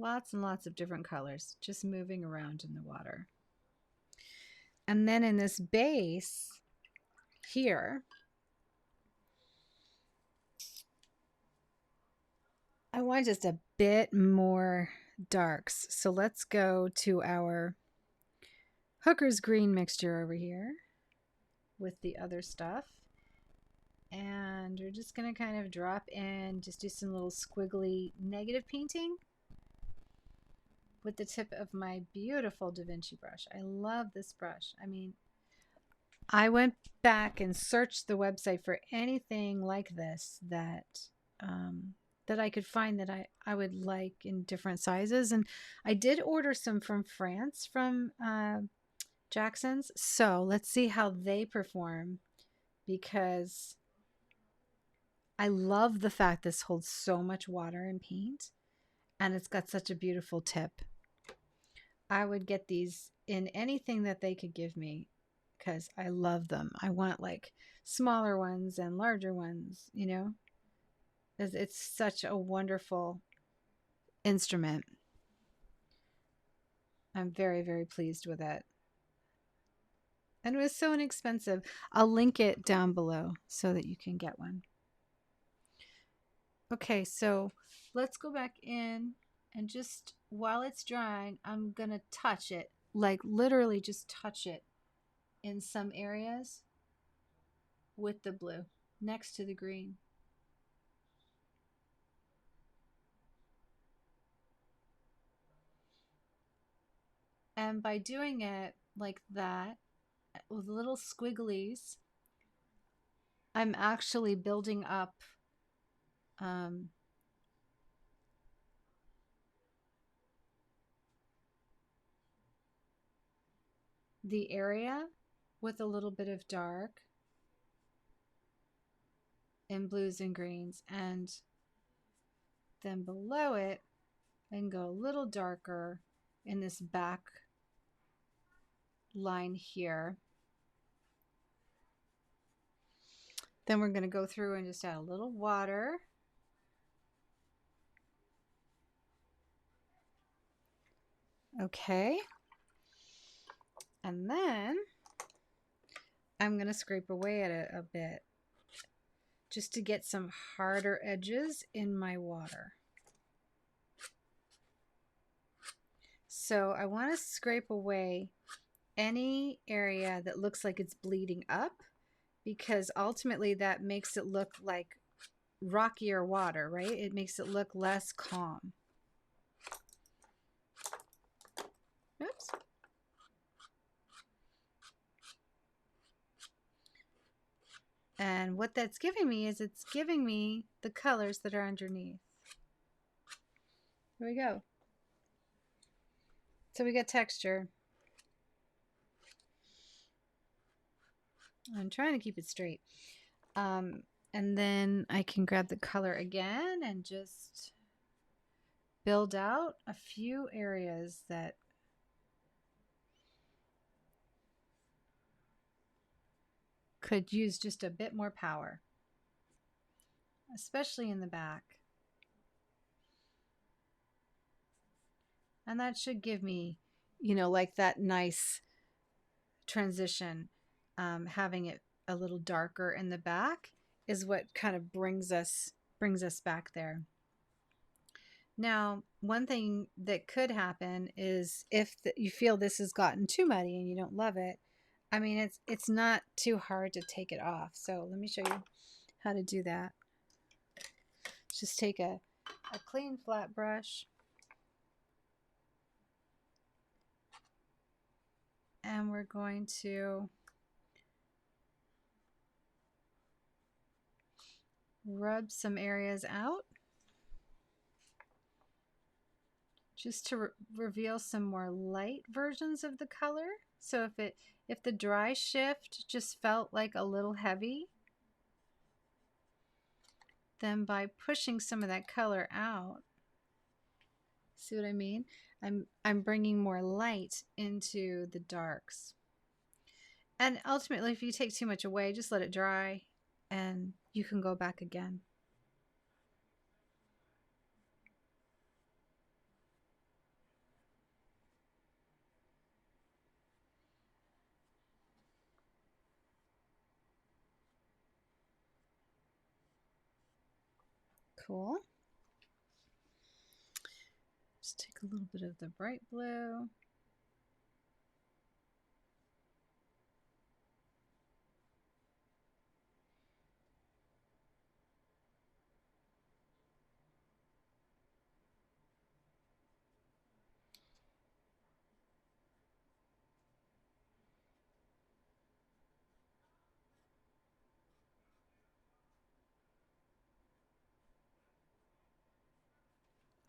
Lots and lots of different colors just moving around in the water. And then in this base here, I want just a bit more darks. So let's go to our Hooker's green mixture over here with the other stuff. And we're just going to kind of drop in, just do some little squiggly negative painting with the tip of my beautiful Da Vinci brush. I love this brush. I mean, I went back and search the website for anything like this that that I could find that I would like in different sizes. And I did order some from France from Jackson's. So let's see how they perform, because I love the fact this holds so much water and paint, and it's got such a beautiful tip. I would get these in anything that they could give me because I love them. I want like smaller ones and larger ones, you know. It's such a wonderful instrument. I'm very, very pleased with it. And it was so inexpensive. I'll link it down below so that you can get one. Okay, so let's go back in, and just while it's drying, I'm going to touch it, like literally just touch it in some areas with the blue next to the green. And by doing it like that, with little squigglies, I'm actually building up the area with a little bit of dark in blues and greens, and then below it and go a little darker in this back line here. Then we're going to go through and just add a little water. Okay. And then I'm going to scrape away at it a bit just to get some harder edges in my water. So I want to scrape away any area that looks like it's bleeding up, because ultimately that makes it look like rockier water, right? It makes it look less calm. Oops. And what that's giving me is it's giving me the colors that are underneath. Here we go. So we get texture. I'm trying to keep it straight. And then I can grab the color again and just build out a few areas that could use just a bit more power, especially in the back. And that should give me, you know, like that nice transition. Having it a little darker in the back is what kind of brings us back there. Now, one thing that could happen is if you feel this has gotten too muddy and you don't love it, I mean, it's not too hard to take it off. So let me show you how to do that. Just take a clean flat brush and we're going to rub some areas out just to reveal some more light versions of the color. So if the dry shift just felt like a little heavy, then by pushing some of that color out, see what I mean? I'm bringing more light into the darks. And ultimately, if you take too much away, just let it dry and you can go back again. Cool. Just take a little bit of the bright blue.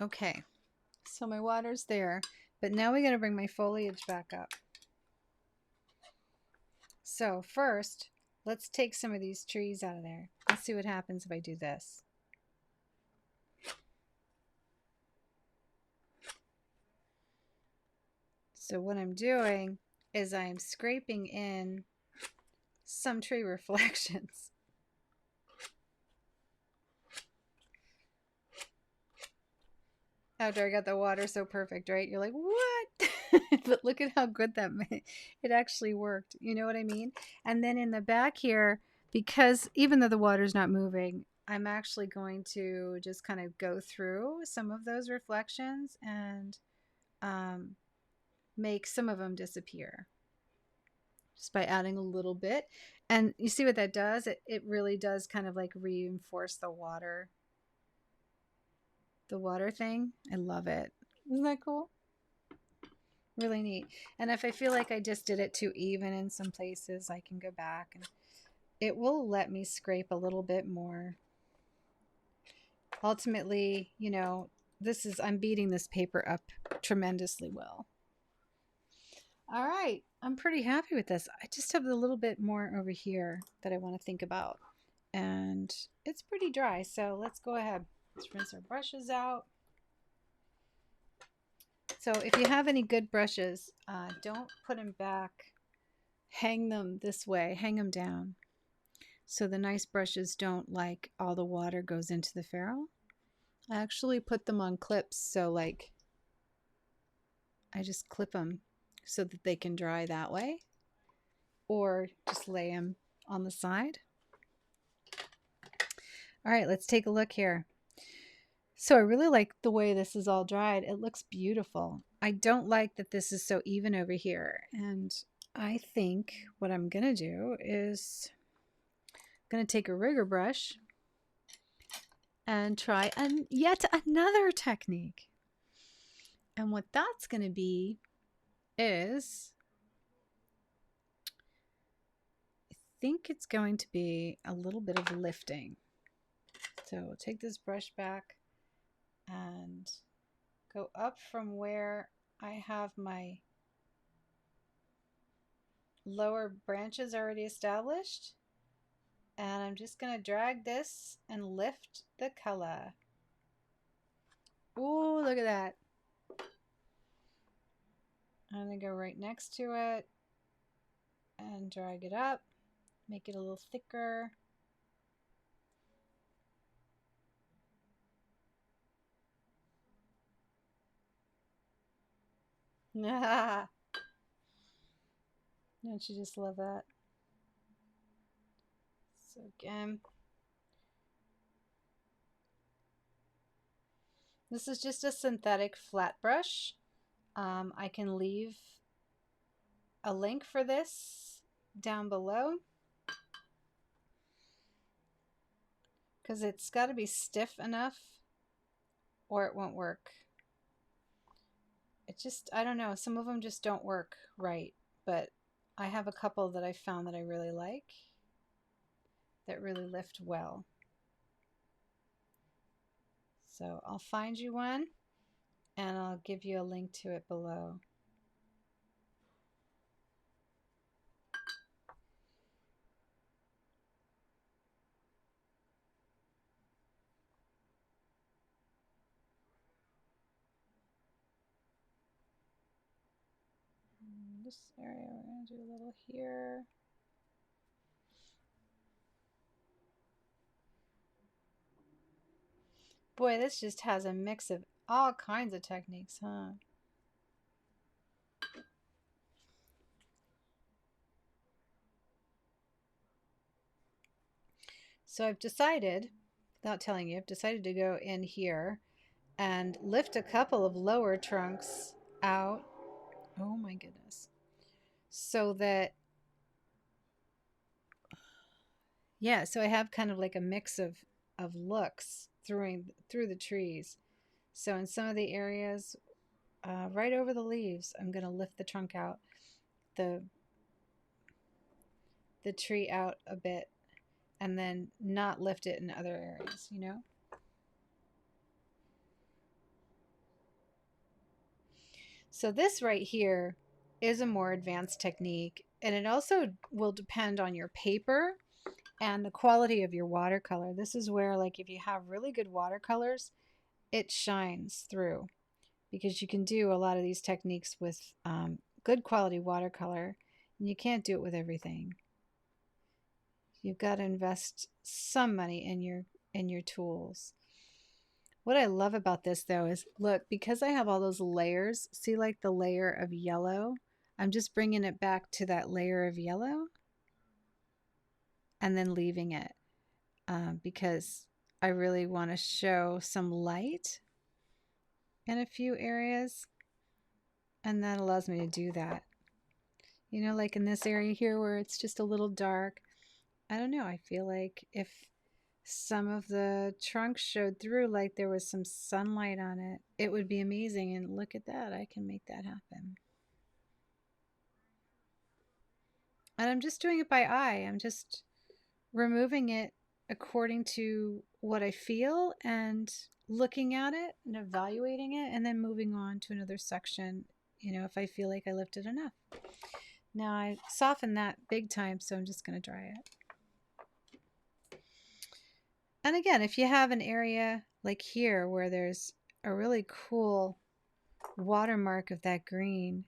Okay, so my water's there, but now we got to bring my foliage back up. So first, let's take some of these trees out of there. Let's see what happens if I do this. So what I'm doing is I'm scraping in some tree reflections. After I got the water so perfect, right? You're like, what? But look at how good that made. It actually worked. You know what I mean? And then in the back here, because even though the water's not moving, I'm actually going to just kind of go through some of those reflections and make some of them disappear just by adding a little bit. And you see what that does? It really does kind of like reinforce the water thing. I love it. Isn't that cool? Really neat. And if I feel like I just did it too even in some places, I can go back and it will let me scrape a little bit more. Ultimately, you know, I'm beating this paper up tremendously well. All right, I'm pretty happy with this. I just have a little bit more over here that I want to think about. And it's pretty dry, so let's go ahead. Let's rinse our brushes out. So if you have any good brushes, don't put them back. Hang them this way, hang them down. So the nice brushes don't like all the water goes into the ferrule. I actually put them on clips, so like I just clip them so that they can dry that way, or just lay them on the side. All right, let's take a look here. So I really like the way this is all dried. It looks beautiful. I don't like that this is so even over here. And I think what I'm going to do is I'm going to take a rigger brush and try yet another technique. And what that's going to be is, I think it's going to be a little bit of lifting. So take this brush back and go up from where I have my lower branches already established, and I'm just going to drag this and lift the color. Ooh, look at that. I'm going to go right next to it and drag it up, make it a little thicker. Don't you just love that? So again, this is just a synthetic flat brush. I can leave a link for this down below because it's got to be stiff enough or it won't work. I don't know, some of them just don't work right, but I have a couple that I found that I really like that really lift well. So I'll find you one and I'll give you a link to it below. This area we're going to do a little here. Boy, this just has a mix of all kinds of techniques, huh? So I've decided, without telling you, I've decided to go in here and lift a couple of lower trunks out. Oh my goodness. So that, yeah, so I have kind of like a mix of looks through the trees. So in some of the areas, right over the leaves, I'm going to lift the trunk out, the tree out a bit, and then not lift it in other areas, you know? So this right here is a more advanced technique, and it also will depend on your paper and the quality of your watercolor. This is where, like, if you have really good watercolors, it shines through, because you can do a lot of these techniques with good quality watercolor, and you can't do it with everything. You've got to invest some money in your tools. What I love about this though is, look, because I have all those layers, see, like the layer of yellow, I'm just bringing it back to that layer of yellow and then leaving it because I really want to show some light in a few areas, and that allows me to do that. You know, like in this area here where it's just a little dark, I don't know, I feel like if some of the trunks showed through, like there was some sunlight on it, it would be amazing. And look at that, I can make that happen. And I'm just doing it by eye. I'm just removing it according to what I feel and looking at it and evaluating it, and then moving on to another section, you know, if I feel like I lifted enough. Now I softened that big time, so I'm just going to dry it. And again, if you have an area like here where there's a really cool watermark of that green,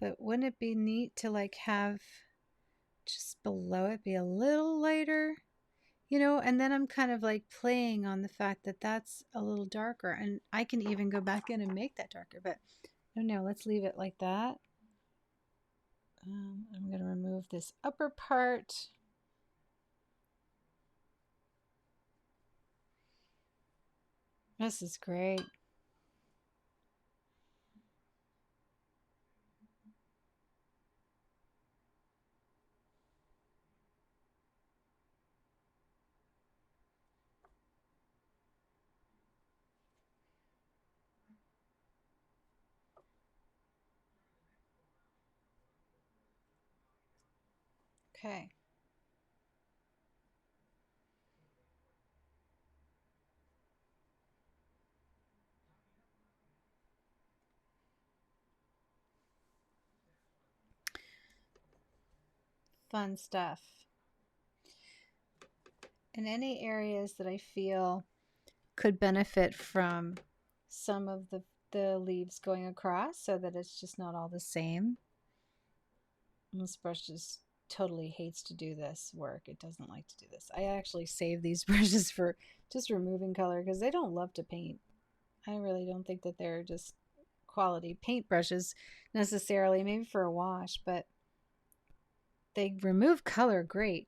but wouldn't it be neat to like have just below it be a little lighter, you know? And then I'm kind of like playing on the fact that that's a little darker, and I can even go back in and make that darker, but I don't know, let's leave it like that. I'm going to remove this upper part. This is great. Okay. Fun stuff. In any areas that I feel could benefit from some of the leaves going across so that it's just not all the same. And this brush just totally hates to do this work. It doesn't like to do this. I actually save these brushes for just removing color because they don't love to paint. I really don't think that they're just quality paint brushes necessarily, maybe for a wash, but they remove color great.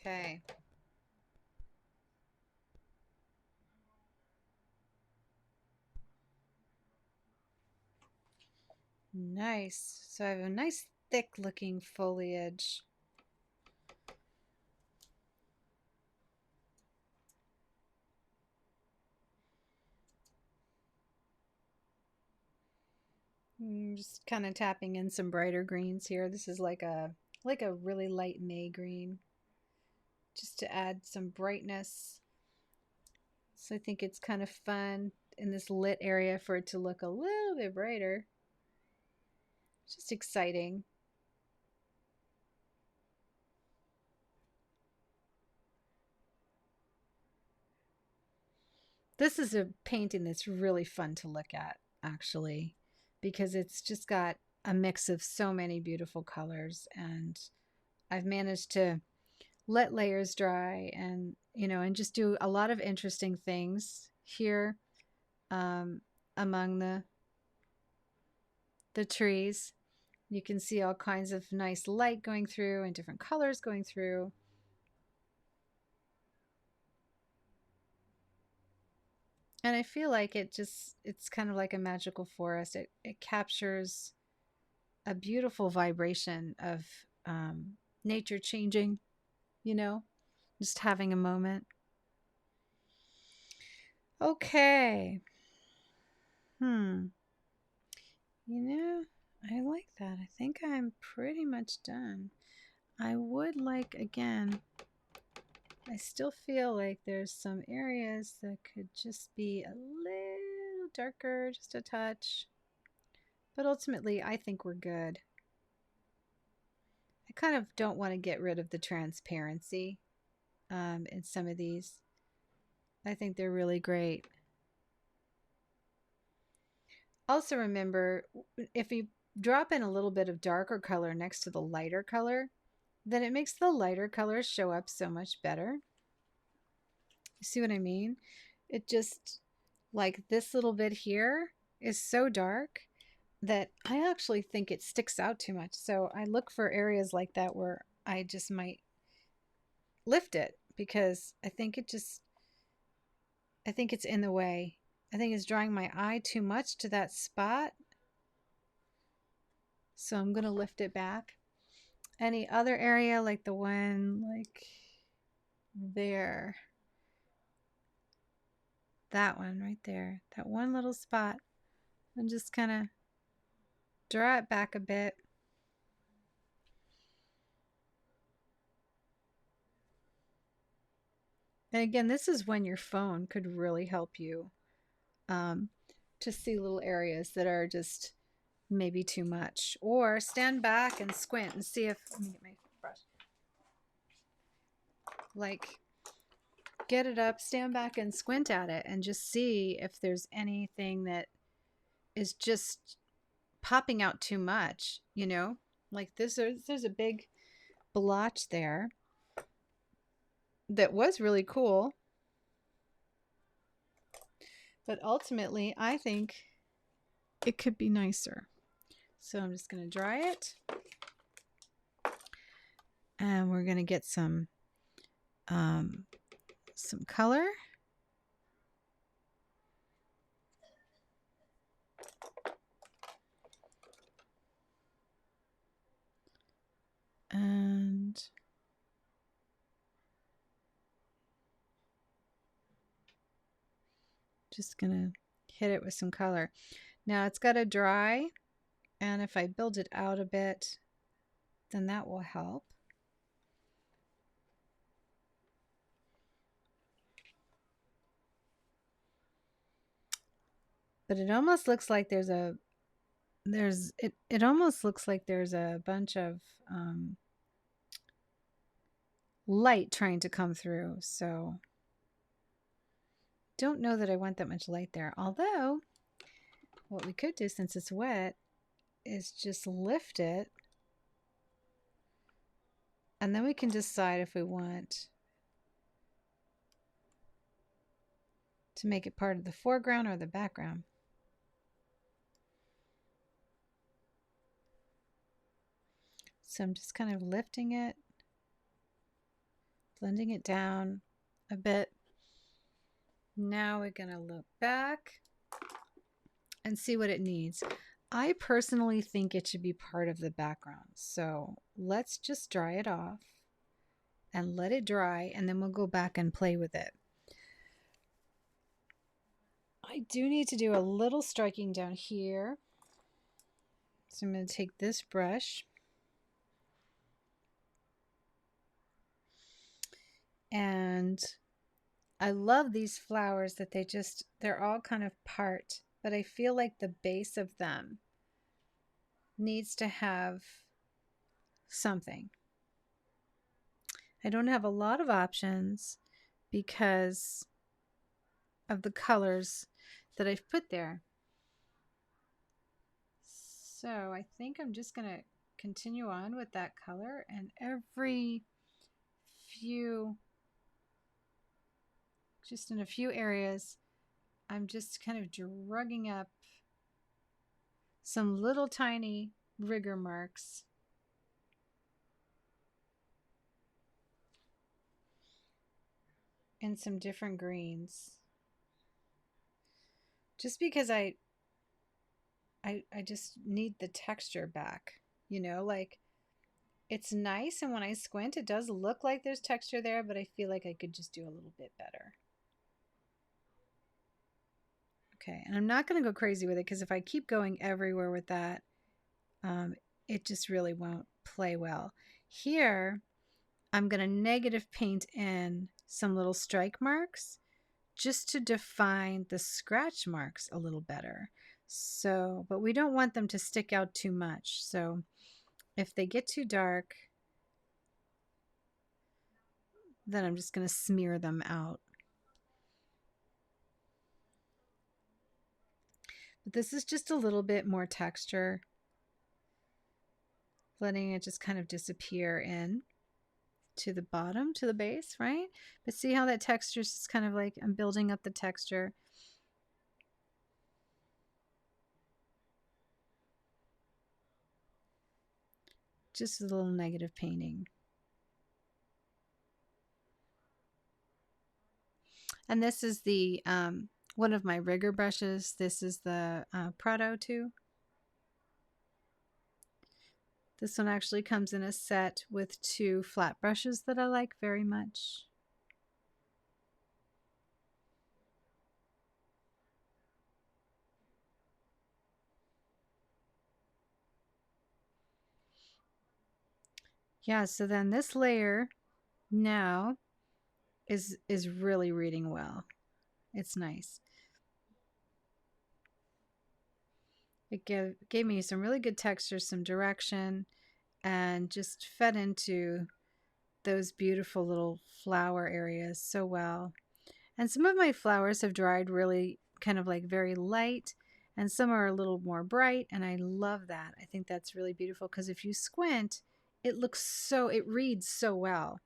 Okay. Nice. So I have a nice thick looking foliage. Just kind of tapping in some brighter greens here. This is like a really light May green, just to add some brightness. So I think it's kind of fun in this lit area for it to look a little bit brighter. Just exciting. This is a painting that's really fun to look at, actually, because it's just got a mix of so many beautiful colors, and I've managed to let layers dry and, you know, and just do a lot of interesting things here among the trees. You can see all kinds of nice light going through and different colors going through. And I feel like it's kind of like a magical forest. It captures a beautiful vibration of nature changing, you know, just having a moment. Okay. You know, I like that. I think I'm pretty much done. I would like, again, I still feel like there's some areas that could just be a little darker, just a touch. But ultimately, I think we're good. I kind of don't want to get rid of the transparency in some of these. I think they're really great. Also remember, if you drop in a little bit of darker color next to the lighter color, then it makes the lighter colors show up so much better. You see what I mean? It just, like this little bit here is so dark that I actually think it sticks out too much. So I look for areas like that where I just might lift it because I think it's in the way. I think it's drawing my eye too much to that spot. So I'm going to lift it back. Any other area like the one like there, that one right there, that one little spot, and just kind of draw it back a bit. And again, this is when your phone could really help you to see little areas that are just maybe too much. Or stand back and squint and see if, let me get my brush. Like, get it up, stand back and squint at it and just see if there's anything that is just popping out too much, you know? Like this, there's a big blotch there that was really cool. But ultimately, I think it could be nicer. So I'm just going to dry it. And we're going to get some color. And just going to hit it with some color. Now it's got to dry. And if I build it out a bit, then that will help. But it almost looks like there's a almost looks like there's a bunch of light trying to come through. So don't know that I want that much light there. Although what we could do since it's wet is just lift it, and then we can decide if we want to make it part of the foreground or the background. So I'm just kind of lifting it, blending it down a bit. Now we're going to look back and see what it needs. I personally think it should be part of the background. So let's just dry it off and let it dry, and then we'll go back and play with it. I do need to do a little striking down here. So I'm going to take this brush and I love these flowers that they're all kind of part, but I feel like the base of them needs to have something. I don't have a lot of options because of the colors that I've put there. So I think I'm just going to continue on with that color, and every few, just in a few areas, I'm just kind of drugging up some little tiny rigor marks. And some different greens. Just because I just need the texture back, you know, like it's nice, and when I squint it does look like there's texture there, but I feel like I could just do a little bit better. Okay, and I'm not going to go crazy with it because if I keep going everywhere with that, it just really won't play well. Here, I'm going to negative paint in some little strike marks just to define the scratch marks a little better. So, but we don't want them to stick out too much. So if they get too dark, then I'm just going to smear them out. But this is just a little bit more texture, letting it just kind of disappear in to the bottom, to the base, right? But see how that texture is just kind of like, I'm building up the texture. Just a little negative painting. And this is the one of my rigger brushes. This is the Prado 2. This one actually comes in a set with 2 flat brushes that I like very much. Yeah, so then this layer now is really reading well. It's nice. It gave me some really good texture, some direction, and just fed into those beautiful little flower areas so well. And some of my flowers have dried really kind of like very light, and some are a little more bright, and I love that. I think that's really beautiful because if you squint, it reads so well,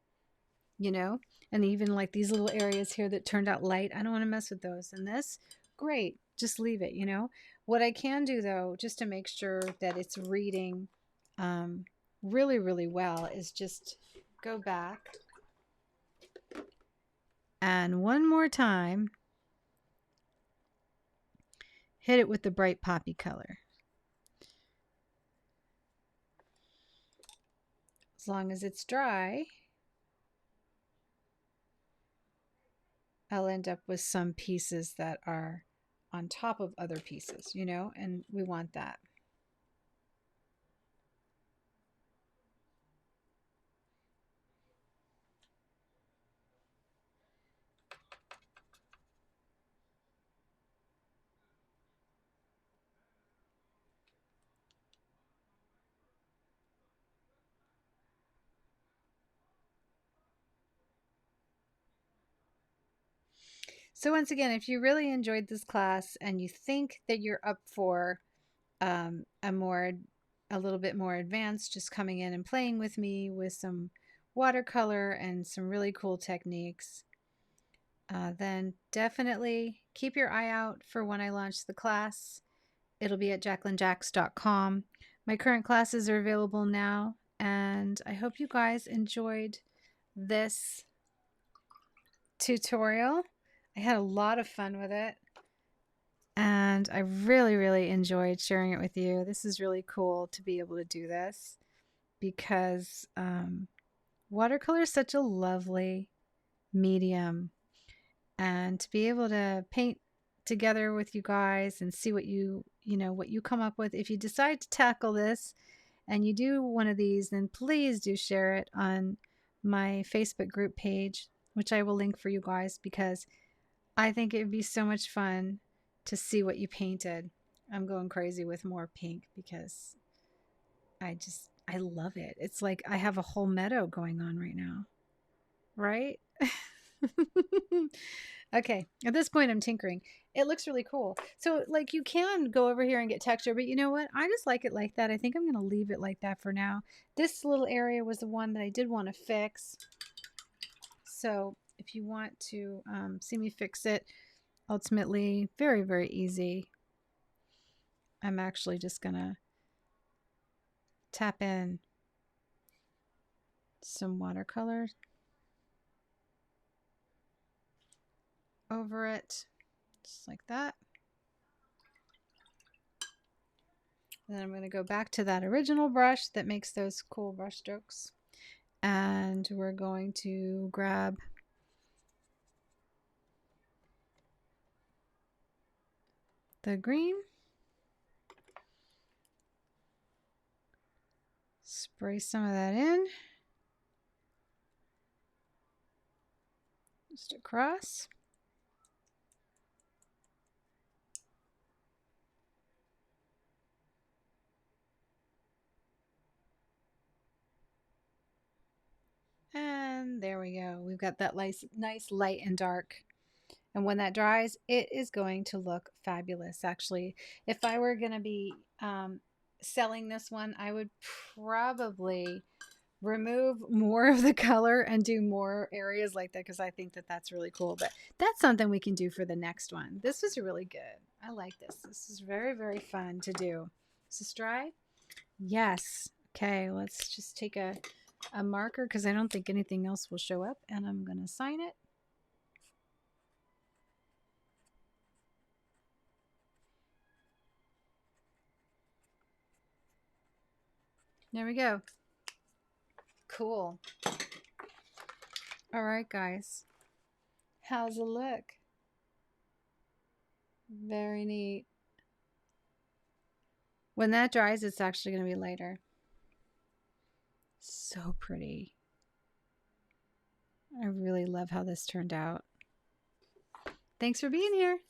you know? And even like these little areas here that turned out light, I don't want to mess with those. And this, great, just leave it, you know? What I can do though, just to make sure that it's reading really, really well, is just go back and one more time hit it with the bright poppy color. As long as it's dry, I'll end up with some pieces that are on top of other pieces, you know, and we want that. So once again, if you really enjoyed this class and you think that you're up for a little bit more advanced, just coming in and playing with me with some watercolor and some really cool techniques, then definitely keep your eye out for when I launch the class. It'll be at jacquelinejacks.com. My current classes are available now, and I hope you guys enjoyed this tutorial. I had a lot of fun with it, and I really, really enjoyed sharing it with you. This is really cool to be able to do this because watercolor is such a lovely medium, and to be able to paint together with you guys and see what you come up with. If you decide to tackle this and you do one of these, then please do share it on my Facebook group page, which I will link for you guys, because I think it would be so much fun to see what you painted. I'm going crazy with more pink because I love it. It's like I have a whole meadow going on right now, right? Okay, at this point I'm tinkering. It looks really cool. So like you can go over here and get texture, but you know what? I just like it like that. I think I'm going to leave it like that for now. This little area was the one that I did want to fix. So if you want to see me fix it, ultimately, very, very easy. I'm actually just going to tap in some watercolor over it, just like that. And then I'm going to go back to that original brush that makes those cool brush strokes. And we're going to grab the green. spray some of that in. Just across. And there we go. We've got that nice light and dark. And when that dries, it is going to look fabulous. Actually, if I were going to be selling this one, I would probably remove more of the color and do more areas like that, because I think that that's really cool. But that's something we can do for the next one. This was really good. I like this. This is very, very fun to do. Is this dry? Yes. Okay, let's just take a marker, because I don't think anything else will show up, and I'm going to sign it. There we go. Cool. All right, guys. How's it look? Very neat. When that dries, it's actually going to be lighter. So pretty. I really love how this turned out. Thanks for being here.